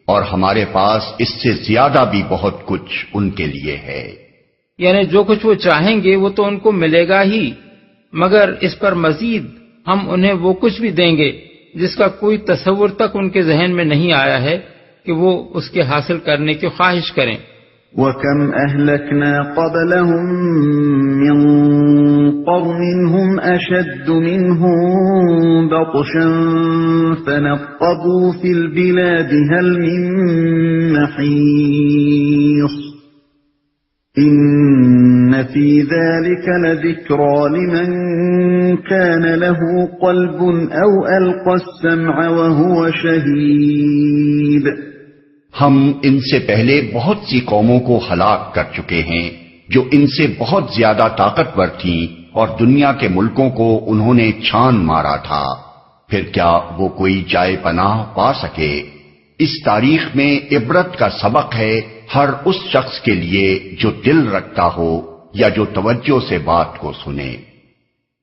S2: اور ہمارے پاس اس سے زیادہ بھی بہت کچھ ان کے لیے ہے۔
S4: یعنی جو کچھ وہ چاہیں گے وہ تو ان کو ملے گا ہی، مگر اس پر مزید ہم انہیں وہ کچھ بھی دیں گے جس کا کوئی تصور تک ان کے ذہن میں نہیں آیا ہے کہ وہ اس کے حاصل کرنے کی خواہش کریں۔
S3: وَكَمْ أَهْلَكْنَا قَبْلَهُمْ مِنْ قَرْنٍ هُمْ أَشَدُّ مِنْهُمْ بَطْشًا فَنَقَّبُوا فِي الْبِلَادِ هَلْ مِنْ مَحِيصٍ إِنَّ فِي ذَلِكَ لَذِكْرَى لِمَنْ كَانَ لَهُ قَلْبٌ أَوْ أَلْقَى السَّمْعَ وَهُوَ شَهِيدٌ۔
S2: ہم ان سے پہلے بہت سی قوموں کو ہلاک کر چکے ہیں جو ان سے بہت زیادہ طاقتور تھیں، اور دنیا کے ملکوں کو انہوں نے چھان مارا تھا، پھر کیا وہ کوئی جائے پناہ پا سکے؟ اس تاریخ میں عبرت کا سبق ہے ہر اس شخص کے لیے جو دل رکھتا ہو یا جو توجہ سے بات کو سنے۔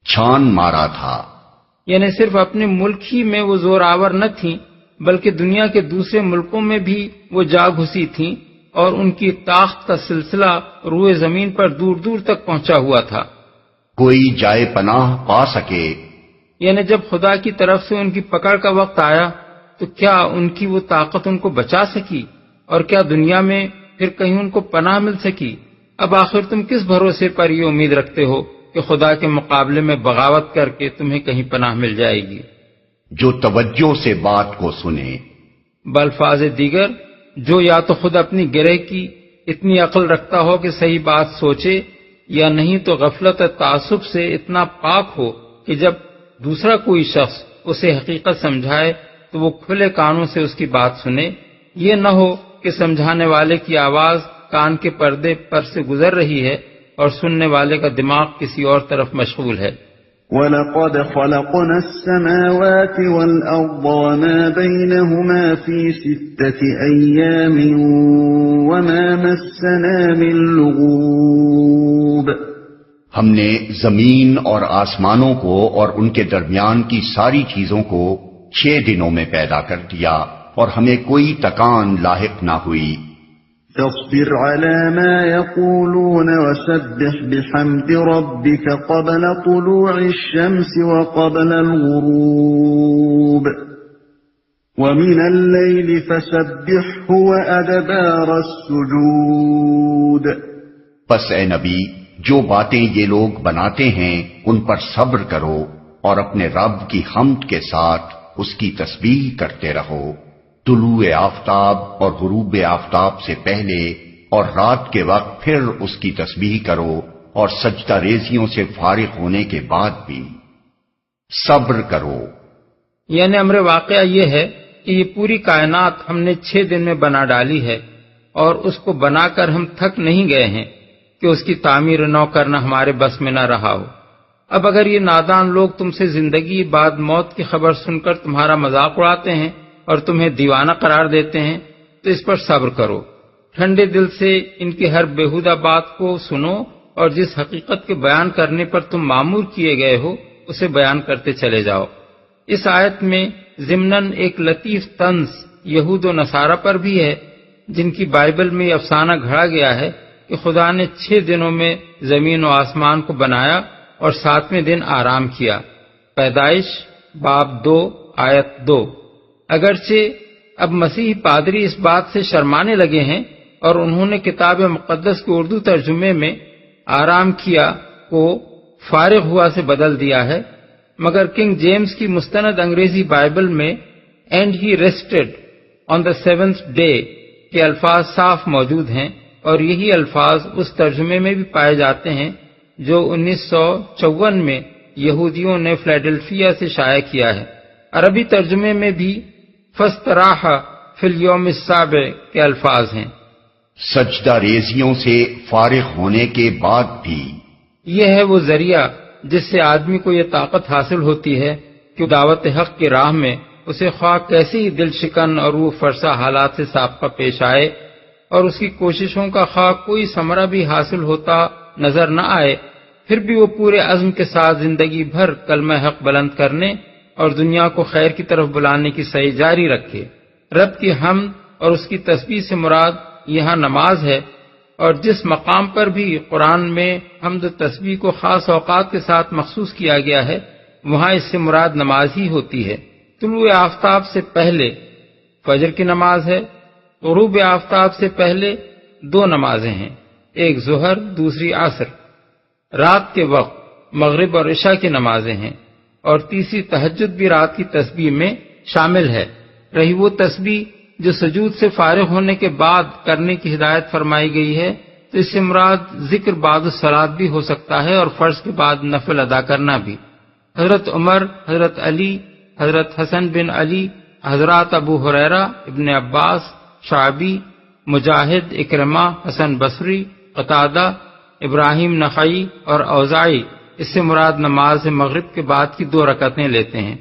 S2: چھان مارا تھا
S4: یعنی صرف اپنے ملک ہی میں وہ زور آور نہ تھیں بلکہ دنیا کے دوسرے ملکوں میں بھی وہ جا گھسی تھیں، اور ان کی طاقت کا سلسلہ روئے زمین پر دور دور تک پہنچا ہوا تھا۔
S2: کوئی جائے پناہ پا سکے،
S4: یعنی جب خدا کی طرف سے ان کی پکڑ کا وقت آیا تو کیا ان کی وہ طاقت ان کو بچا سکی، اور کیا دنیا میں پھر کہیں ان کو پناہ مل سکی؟ اب آخر تم کس بھروسے پر یہ امید رکھتے ہو کہ خدا کے مقابلے میں بغاوت کر کے تمہیں کہیں پناہ مل جائے گی؟
S2: جو توجہ سے بات کو سنے۔
S4: بالفاظ دیگر، جو یا تو خود اپنی گرہ کی اتنی عقل رکھتا ہو کہ صحیح بات سوچے، یا نہیں تو غفلت و تعصب سے اتنا پاک ہو کہ جب دوسرا کوئی شخص اسے حقیقت سمجھائے تو وہ کھلے کانوں سے اس کی بات سنے، یہ نہ ہو کہ سمجھانے والے کی آواز کان کے پردے پر سے گزر رہی ہے اور سننے والے کا دماغ کسی اور طرف مشغول ہے۔
S3: وَلَقَدْ خَلَقْنَا السَّمَاوَاتِ وَالْأَرْضَ وَمَا بَيْنَهُمَا فِي 6 أَيَّامٍ وَمَا مَسَّنَا مِن لُغُوبٍ۔
S2: ہم نے زمین اور آسمانوں کو اور ان کے درمیان کی ساری چیزوں کو 6 دنوں میں پیدا کر دیا، اور ہمیں کوئی تکان لاحق نہ ہوئی۔
S3: فاصبر على ما يقولون وسبح بحمد ربك قبل طلوع الشمس وقبل الغروب ومن الليل فسبحه وأدبار السجود۔
S2: پس اے نبی، جو باتیں یہ لوگ بناتے ہیں ان پر صبر کرو، اور اپنے رب کی حمد کے ساتھ اس کی تسبیح کرتے رہو، طلوع آفتاب اور غروب آفتاب سے پہلے اور رات کے وقت پھر اس کی تسبیح کرو، اور سجدہ ریزیوں سے فارغ ہونے کے بعد بھی صبر کرو۔
S4: یعنی امر واقعہ یہ ہے کہ یہ پوری کائنات ہم نے 6 دن میں بنا ڈالی ہے، اور اس کو بنا کر ہم تھک نہیں گئے ہیں کہ اس کی تعمیر نو کرنا ہمارے بس میں نہ رہا ہو۔ اب اگر یہ نادان لوگ تم سے زندگی بعد موت کی خبر سن کر تمہارا مذاق اڑاتے ہیں اور تمہیں دیوانہ قرار دیتے ہیں تو اس پر صبر کرو، ٹھنڈے دل سے ان کی ہر بیہودہ بات کو سنو، اور جس حقیقت کے بیان کرنے پر تم مامور کیے گئے ہو اسے بیان کرتے چلے جاؤ۔ اس آیت میں ضمناً ایک لطیف طنز یہود و نصارہ پر بھی ہے، جن کی بائبل میں یہ افسانہ گھڑا گیا ہے کہ خدا نے 6 دنوں میں زمین و آسمان کو بنایا اور 7ویں دن آرام کیا۔ پیدائش باب 2 آیت 2۔ اگرچہ اب مسیحی پادری اس بات سے شرمانے لگے ہیں اور انہوں نے کتاب مقدس کے اردو ترجمے میں آرام کیا کو فارغ ہوا سے بدل دیا ہے، مگر کنگ جیمز کی مستند انگریزی بائبل میں and he rested on the 7th day کے الفاظ صاف موجود ہیں، اور یہی الفاظ اس ترجمے میں بھی پائے جاتے ہیں جو 1954 میں یہودیوں نے فلیڈلفیا سے شائع کیا ہے۔ عربی ترجمے میں بھی فاستراح فی الیوم السابع کے الفاظ ہیں۔
S2: سجدہ ریزیوں سے فارغ ہونے کے بعد بھی
S4: یہ ہے وہ ذریعہ جس سے آدمی کو یہ طاقت حاصل ہوتی ہے کہ دعوت حق کی راہ میں اسے خواہ کیسے ہی دل شکن اور روح فرسا حالات سے سابقہ پیش آئے اور اس کی کوششوں کا خواہ کوئی ثمرہ بھی حاصل ہوتا نظر نہ آئے، پھر بھی وہ پورے عزم کے ساتھ زندگی بھر کلمہ حق بلند کرنے اور دنیا کو خیر کی طرف بلانے کی سعی جاری رکھے۔ رب کی حمد اور اس کی تسبیح سے مراد یہاں نماز ہے، اور جس مقام پر بھی قرآن میں حمد و تسبیح کو خاص اوقات کے ساتھ مخصوص کیا گیا ہے وہاں اس سے مراد نماز ہی ہوتی ہے۔ طلوع آفتاب سے پہلے فجر کی نماز ہے، غروب آفتاب سے پہلے 2 نمازیں ہیں، ایک ظہر دوسری عصر، رات کے وقت مغرب اور عشاء کی نمازیں ہیں، اور تیسری تہجد بھی رات کی تسبیح میں شامل ہے۔ رہی وہ تسبیح جو سجود سے فارغ ہونے کے بعد کرنے کی ہدایت فرمائی گئی ہے تو اس سے مراد ذکر بعد الصلاۃ بھی ہو سکتا ہے اور فرض کے بعد نفل ادا کرنا بھی۔ حضرت عمر، حضرت علی، حضرت حسن بن علی، حضرات ابو ہریرہ، ابن عباس، شعبی، مجاہد، اکرمہ، حسن بصری، قتادہ، ابراہیم نخعی اور اوزاعی اس سے مراد نماز مغرب کے بعد کی 2 رکعتیں لیتے ہیں۔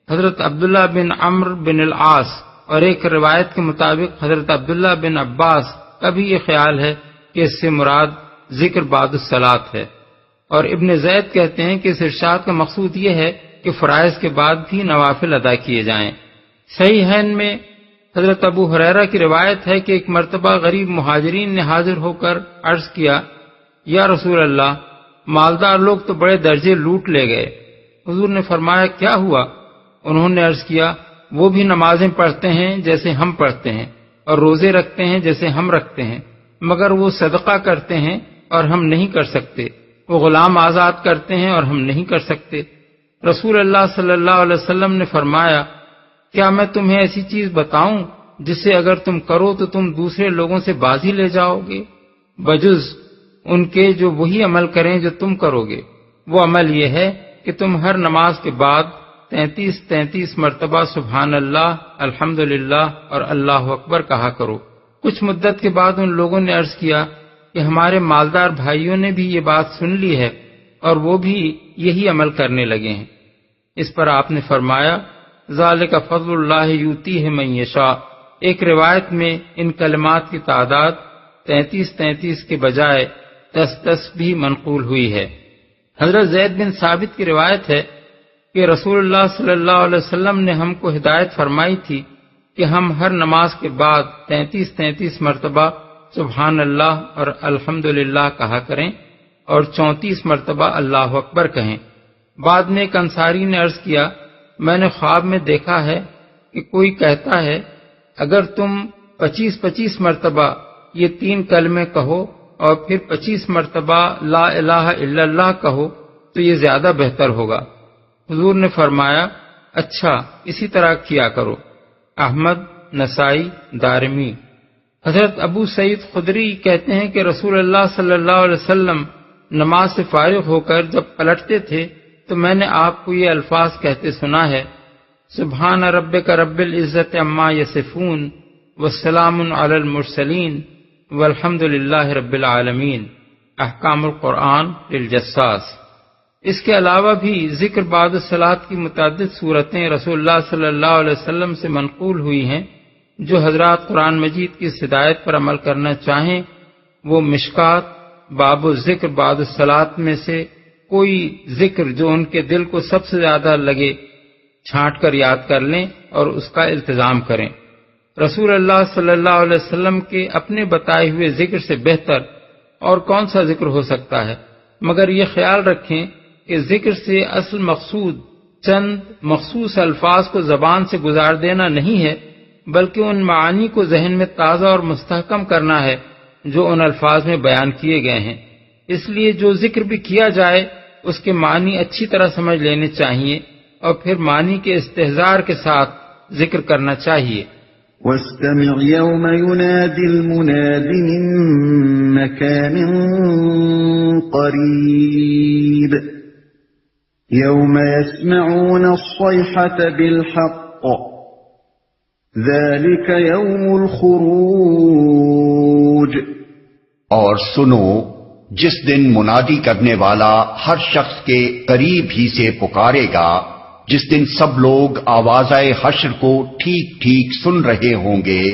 S4: حضرت عبداللہ بن عمرو بن العاص اور ایک روایت کے مطابق حضرت عبداللہ بن عباس کا بھی یہ خیال ہے کہ اس سے مراد ذکر بعد الصلاۃ ہے، اور ابن زید کہتے ہیں کہ اس ارشاد کا مقصود یہ ہے کہ فرائض کے بعد بھی نوافل ادا کیے جائیں۔ صحیحین میں حضرت ابو ہریرہ کی روایت ہے کہ ایک مرتبہ غریب مہاجرین نے حاضر ہو کر عرض کیا، یا رسول اللہ، مالدار لوگ تو بڑے درجے لوٹ لے گئے۔ حضور نے فرمایا، کیا ہوا؟ انہوں نے عرض کیا، وہ بھی نمازیں پڑھتے ہیں جیسے ہم پڑھتے ہیں، اور روزے رکھتے ہیں جیسے ہم رکھتے ہیں، مگر وہ صدقہ کرتے ہیں اور ہم نہیں کر سکتے، وہ غلام آزاد کرتے ہیں اور ہم نہیں کر سکتے۔ رسول اللہ صلی اللہ علیہ وسلم نے فرمایا، کیا میں تمہیں ایسی چیز بتاؤں جسے اگر تم کرو تو تم دوسرے لوگوں سے بازی لے جاؤ گے، بجز ان کے جو وہی عمل کریں جو تم کرو گے؟ وہ عمل یہ ہے کہ تم ہر نماز کے بعد 33 مرتبہ سبحان اللہ، الحمدللہ اور اللہ اکبر کہا کرو۔ کچھ مدت کے بعد ان لوگوں نے عرض کیا کہ ہمارے مالدار بھائیوں نے بھی یہ بات سن لی ہے اور وہ بھی یہی عمل کرنے لگے ہیں۔ اس پر آپ نے فرمایا، ذالک فضل اللہ یؤتیہ من یشاء۔ ایک روایت میں ان کلمات کی تعداد 33 کے بجائے 10 بھی منقول ہوئی ہے۔ حضرت زید بن ثابت کی روایت ہے کہ رسول اللہ صلی اللہ علیہ وسلم نے ہم کو ہدایت فرمائی تھی کہ ہم ہر نماز کے بعد 33 مرتبہ سبحان اللہ اور الحمدللہ کہا کریں اور 34 مرتبہ اللہ اکبر کہیں۔ بعد میں ایک انصاری نے عرض کیا، میں نے خواب میں دیکھا ہے کہ کوئی کہتا ہے اگر تم 25 مرتبہ یہ 3 کلمے کہو اور پھر 25 مرتبہ لا الہ الا اللہ کہو تو یہ زیادہ بہتر ہوگا۔ حضور نے فرمایا، اچھا اسی طرح کیا کرو۔ احمد، نسائی، دارمی۔ حضرت ابو سعید خدری کہتے ہیں کہ رسول اللہ صلی اللہ علیہ وسلم نماز سے فارغ ہو کر جب پلٹتے تھے تو میں نے آپ کو یہ الفاظ کہتے سنا ہے، سبحان ربک رب العزت عما یصفون والسلام علی المرسلین والحمد للہ رب العالمین۔ احکام القرآن للجساس۔ اس کے علاوہ بھی ذکر بعد الصلاۃ کی متعدد صورتیں رسول اللہ صلی اللہ علیہ وسلم سے منقول ہوئی ہیں۔ جو حضرات قرآن مجید کی ہدایت پر عمل کرنا چاہیں وہ مشکات باب الذکر بعد الصلاۃ میں سے کوئی ذکر جو ان کے دل کو سب سے زیادہ لگے چھانٹ کر یاد کر لیں اور اس کا التزام کریں۔ رسول اللہ صلی اللہ علیہ وسلم کے اپنے بتائے ہوئے ذکر سے بہتر اور کون سا ذکر ہو سکتا ہے، مگر یہ خیال رکھیں کہ ذکر سے اصل مقصود چند مخصوص الفاظ کو زبان سے گزار دینا نہیں ہے، بلکہ ان معانی کو ذہن میں تازہ اور مستحکم کرنا ہے جو ان الفاظ میں بیان کیے گئے ہیں۔ اس لیے جو ذکر بھی کیا جائے اس کے معنی اچھی طرح سمجھ لینے چاہیے اور پھر معنی کے استحضار کے ساتھ ذکر کرنا چاہیے۔
S3: وَاسْتَمِعْ يَوْمَ يُنَادِ الْمُنَادِ مِن مَّكَانٍ قَرِيبٍ يوم يسمعون الصيحة بالحق ذلك يوم الخروج
S2: اور سنو جس دن منادی کرنے والا ہر شخص کے قریب ہی سے پکارے گا، جس دن سب لوگ آوازۂ حشر کو ٹھیک ٹھیک سن رہے ہوں گے،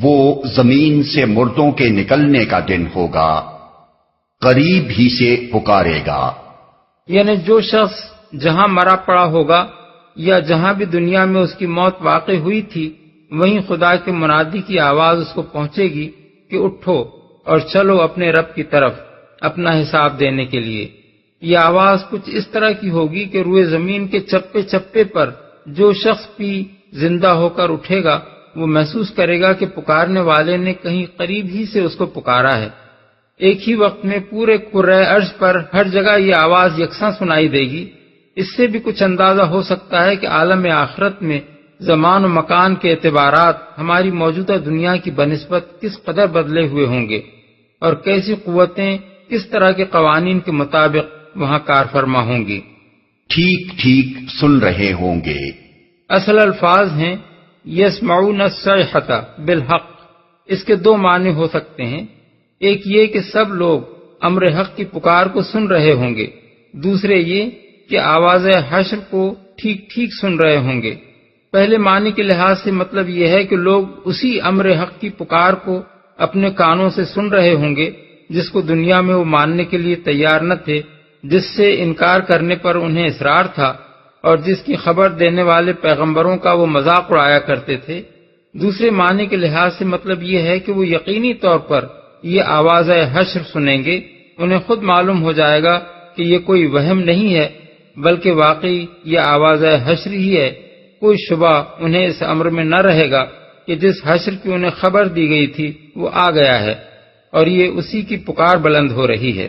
S2: وہ زمین سے مردوں کے نکلنے کا دن ہوگا، قریب ہی سے پکارے گا۔
S4: یعنی جو شخص جہاں مرا پڑا ہوگا یا جہاں بھی دنیا میں اس کی موت واقع ہوئی تھی، وہیں خدا کے منادی کی آواز اس کو پہنچے گی کہ اٹھو اور چلو اپنے رب کی طرف اپنا حساب دینے کے لیے۔ یہ آواز کچھ اس طرح کی ہوگی کہ روئے زمین کے چپے چپے پر جو شخص بھی زندہ ہو کر اٹھے گا وہ محسوس کرے گا کہ پکارنے والے نے کہیں قریب ہی سے اس کو پکارا ہے۔ ایک ہی وقت میں پورے کرۂ ارض پر ہر جگہ یہ آواز یکساں سنائی دے گی۔ اس سے بھی کچھ اندازہ ہو سکتا ہے کہ عالم آخرت میں زمان و مکان کے اعتبارات ہماری موجودہ دنیا کی بنسبت کس قدر بدلے ہوئے ہوں گے اور کیسی قوتیں کس طرح کے قوانین کے مطابق وہاں کار فرما ہوں گی۔
S2: ٹھیک ٹھیک سن رہے ہوں گے۔
S4: اصل الفاظ ہیں یسمعون الصیحۃ بالحق۔ اس کے دو معنی ہو سکتے ہیں، ایک یہ کہ سب لوگ امر حق کی پکار کو سن رہے ہوں گے، دوسرے یہ کہ آواز حشر کو ٹھیک ٹھیک سن رہے ہوں گے۔ پہلے معنی کے لحاظ سے مطلب یہ ہے کہ لوگ اسی امر حق کی پکار کو اپنے کانوں سے سن رہے ہوں گے جس کو دنیا میں وہ ماننے کے لیے تیار نہ تھے، جس سے انکار کرنے پر انہیں اصرار تھا اور جس کی خبر دینے والے پیغمبروں کا وہ مذاق اڑایا کرتے تھے۔ دوسرے معنی کے لحاظ سے مطلب یہ ہے کہ وہ یقینی طور پر یہ آواز حشر سنیں گے، انہیں خود معلوم ہو جائے گا کہ یہ کوئی وہم نہیں ہے بلکہ واقعی یہ آواز حشر ہی ہے۔ کوئی شبہ انہیں اس امر میں نہ رہے گا کہ جس حشر کی انہیں خبر دی گئی تھی وہ آ گیا ہے اور یہ اسی کی پکار بلند ہو رہی ہے۔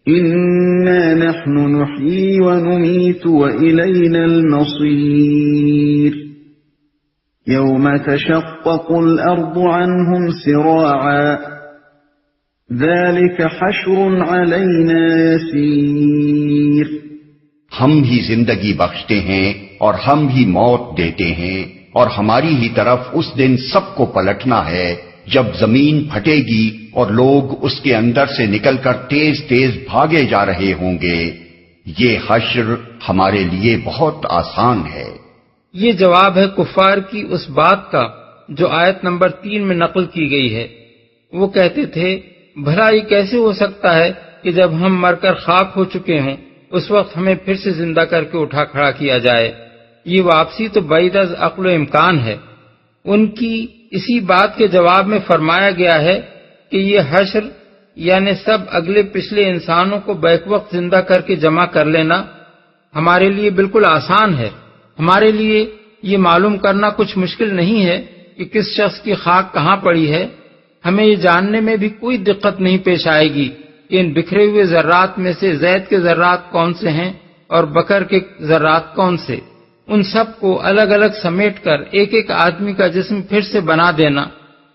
S3: إنا نحن نحيي ونميت وإلينا المصير يوم تشقق الأرض عنهم سراعا ذلك حشر علينا يسير
S2: ہم ہی زندگی بخشتے ہیں اور ہم ہی موت دیتے ہیں اور ہماری ہی طرف اس دن سب کو پلٹنا ہے جب زمین پھٹے گی اور لوگ اس کے اندر سے نکل کر تیز تیز بھاگے جا رہے ہوں گے۔ یہ حشر ہمارے لیے بہت آسان ہے۔
S4: یہ جواب ہے کفار کی اس بات کا جو آیت نمبر 3 میں نقل کی گئی ہے۔ وہ کہتے تھے بھلا یہ کیسے ہو سکتا ہے کہ جب ہم مر کر خاک ہو چکے ہوں اس وقت ہمیں پھر سے زندہ کر کے اٹھا کھڑا کیا جائے؟ یہ واپسی تو بعید از عقل و امکان ہے۔ ان کی اسی بات کے جواب میں فرمایا گیا ہے کہ یہ حشر یعنی سب اگلے پچھلے انسانوں کو بیک وقت زندہ کر کے جمع کر لینا ہمارے لیے بالکل آسان ہے۔ ہمارے لیے یہ معلوم کرنا کچھ مشکل نہیں ہے کہ کس شخص کی خاک کہاں پڑی ہے۔ ہمیں یہ جاننے میں بھی کوئی دقت نہیں پیش آئے گی کہ ان بکھرے ہوئے ذرات میں سے زید کے ذرات کون سے ہیں اور بکر کے ذرات کون سے۔ ان سب کو الگ الگ سمیٹ کر ایک ایک آدمی کا جسم پھر سے بنا دینا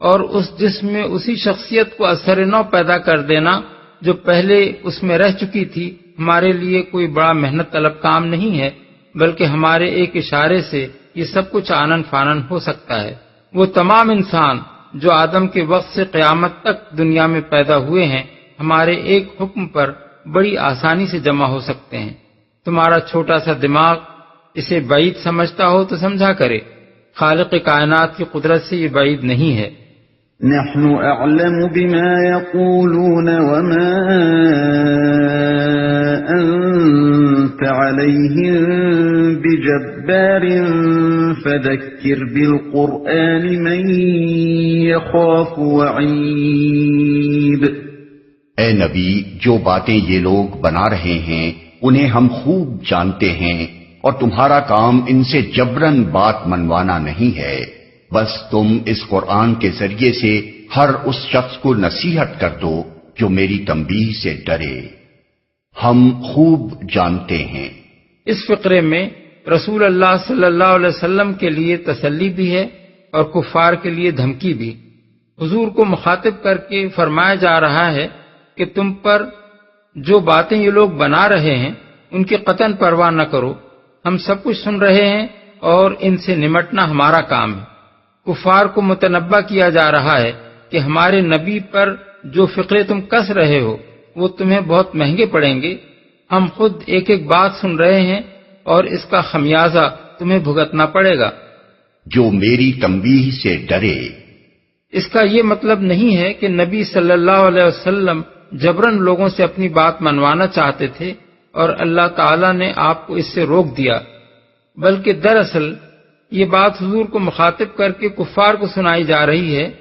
S4: اور اس جسم میں اسی شخصیت کو اثر نو پیدا کر دینا جو پہلے اس میں رہ چکی تھی ہمارے لیے کوئی بڑا محنت طلب کام نہیں ہے، بلکہ ہمارے ایک اشارے سے یہ سب کچھ آنن فانن ہو سکتا ہے۔ وہ تمام انسان جو آدم کے وقت سے قیامت تک دنیا میں پیدا ہوئے ہیں ہمارے ایک حکم پر بڑی آسانی سے جمع ہو سکتے ہیں۔ تمہارا چھوٹا سا دماغ اسے بعید سمجھتا ہو تو سمجھا کرے، خالق کائنات کی قدرت سے یہ بعید نہیں ہے۔
S3: نحن اعلم بما يقولون وما انت عليهم بجبار فذكر بالقرآن من يخاف وعيد۔
S2: اے نبی، جو باتیں یہ لوگ بنا رہے ہیں انہیں ہم خوب جانتے ہیں اور تمہارا کام ان سے جبراً بات منوانا نہیں ہے، بس تم اس قرآن کے ذریعے سے ہر اس شخص کو نصیحت کر دو جو میری تنبیہ سے ڈرے۔ ہم خوب جانتے ہیں۔
S4: اس فقرے میں رسول اللہ صلی اللہ علیہ وسلم کے لیے تسلی بھی ہے اور کفار کے لیے دھمکی بھی۔ حضور کو مخاطب کر کے فرمایا جا رہا ہے کہ تم پر جو باتیں یہ لوگ بنا رہے ہیں ان کی قطعاً پرواہ نہ کرو، ہم سب کچھ سن رہے ہیں اور ان سے نمٹنا ہمارا کام ہے۔ کفار کو متنبہ کیا جا رہا ہے کہ ہمارے نبی پر جو فقرے تم کس رہے ہو وہ تمہیں بہت مہنگے پڑیں گے۔ ہم خود ایک ایک بات سن رہے ہیں اور اس کا خمیازہ تمہیں بھگتنا پڑے گا۔
S2: جو میری تنبیہ سے ڈرے۔
S4: اس کا یہ مطلب نہیں ہے کہ نبی صلی اللہ علیہ وسلم جبراً لوگوں سے اپنی بات منوانا چاہتے تھے اور اللہ تعالیٰ نے آپ کو اس سے روک دیا، بلکہ دراصل یہ بات حضور کو مخاطب کر کے کفار کو سنائی جا رہی ہے۔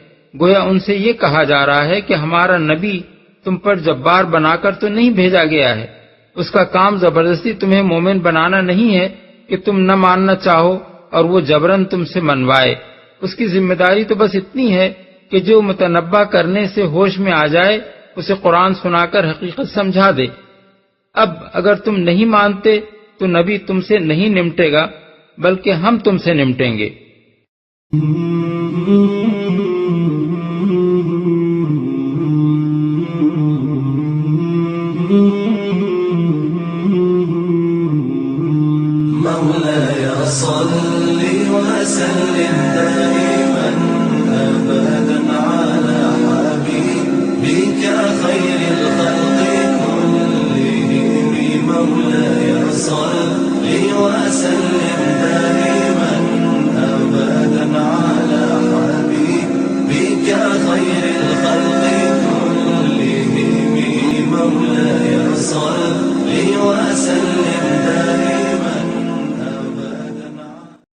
S4: گویا ان سے یہ کہا جا رہا ہے کہ ہمارا نبی تم پر جبار بنا کر تو نہیں بھیجا گیا ہے، اس کا کام زبردستی تمہیں مومن بنانا نہیں ہے کہ تم نہ ماننا چاہو اور وہ جبراً تم سے منوائے۔ اس کی ذمہ داری تو بس اتنی ہے کہ جو متنبہ کرنے سے ہوش میں آ جائے اسے قرآن سنا کر حقیقت سمجھا دے۔ اب اگر تم نہیں مانتے تو نبی تم سے نہیں نمٹے گا بلکہ ہم تم سے نمٹیں گے۔
S1: مولاي صل وسلم دائما أبدا على حبيبك خير الخلق كلهم مولاي صل وسلم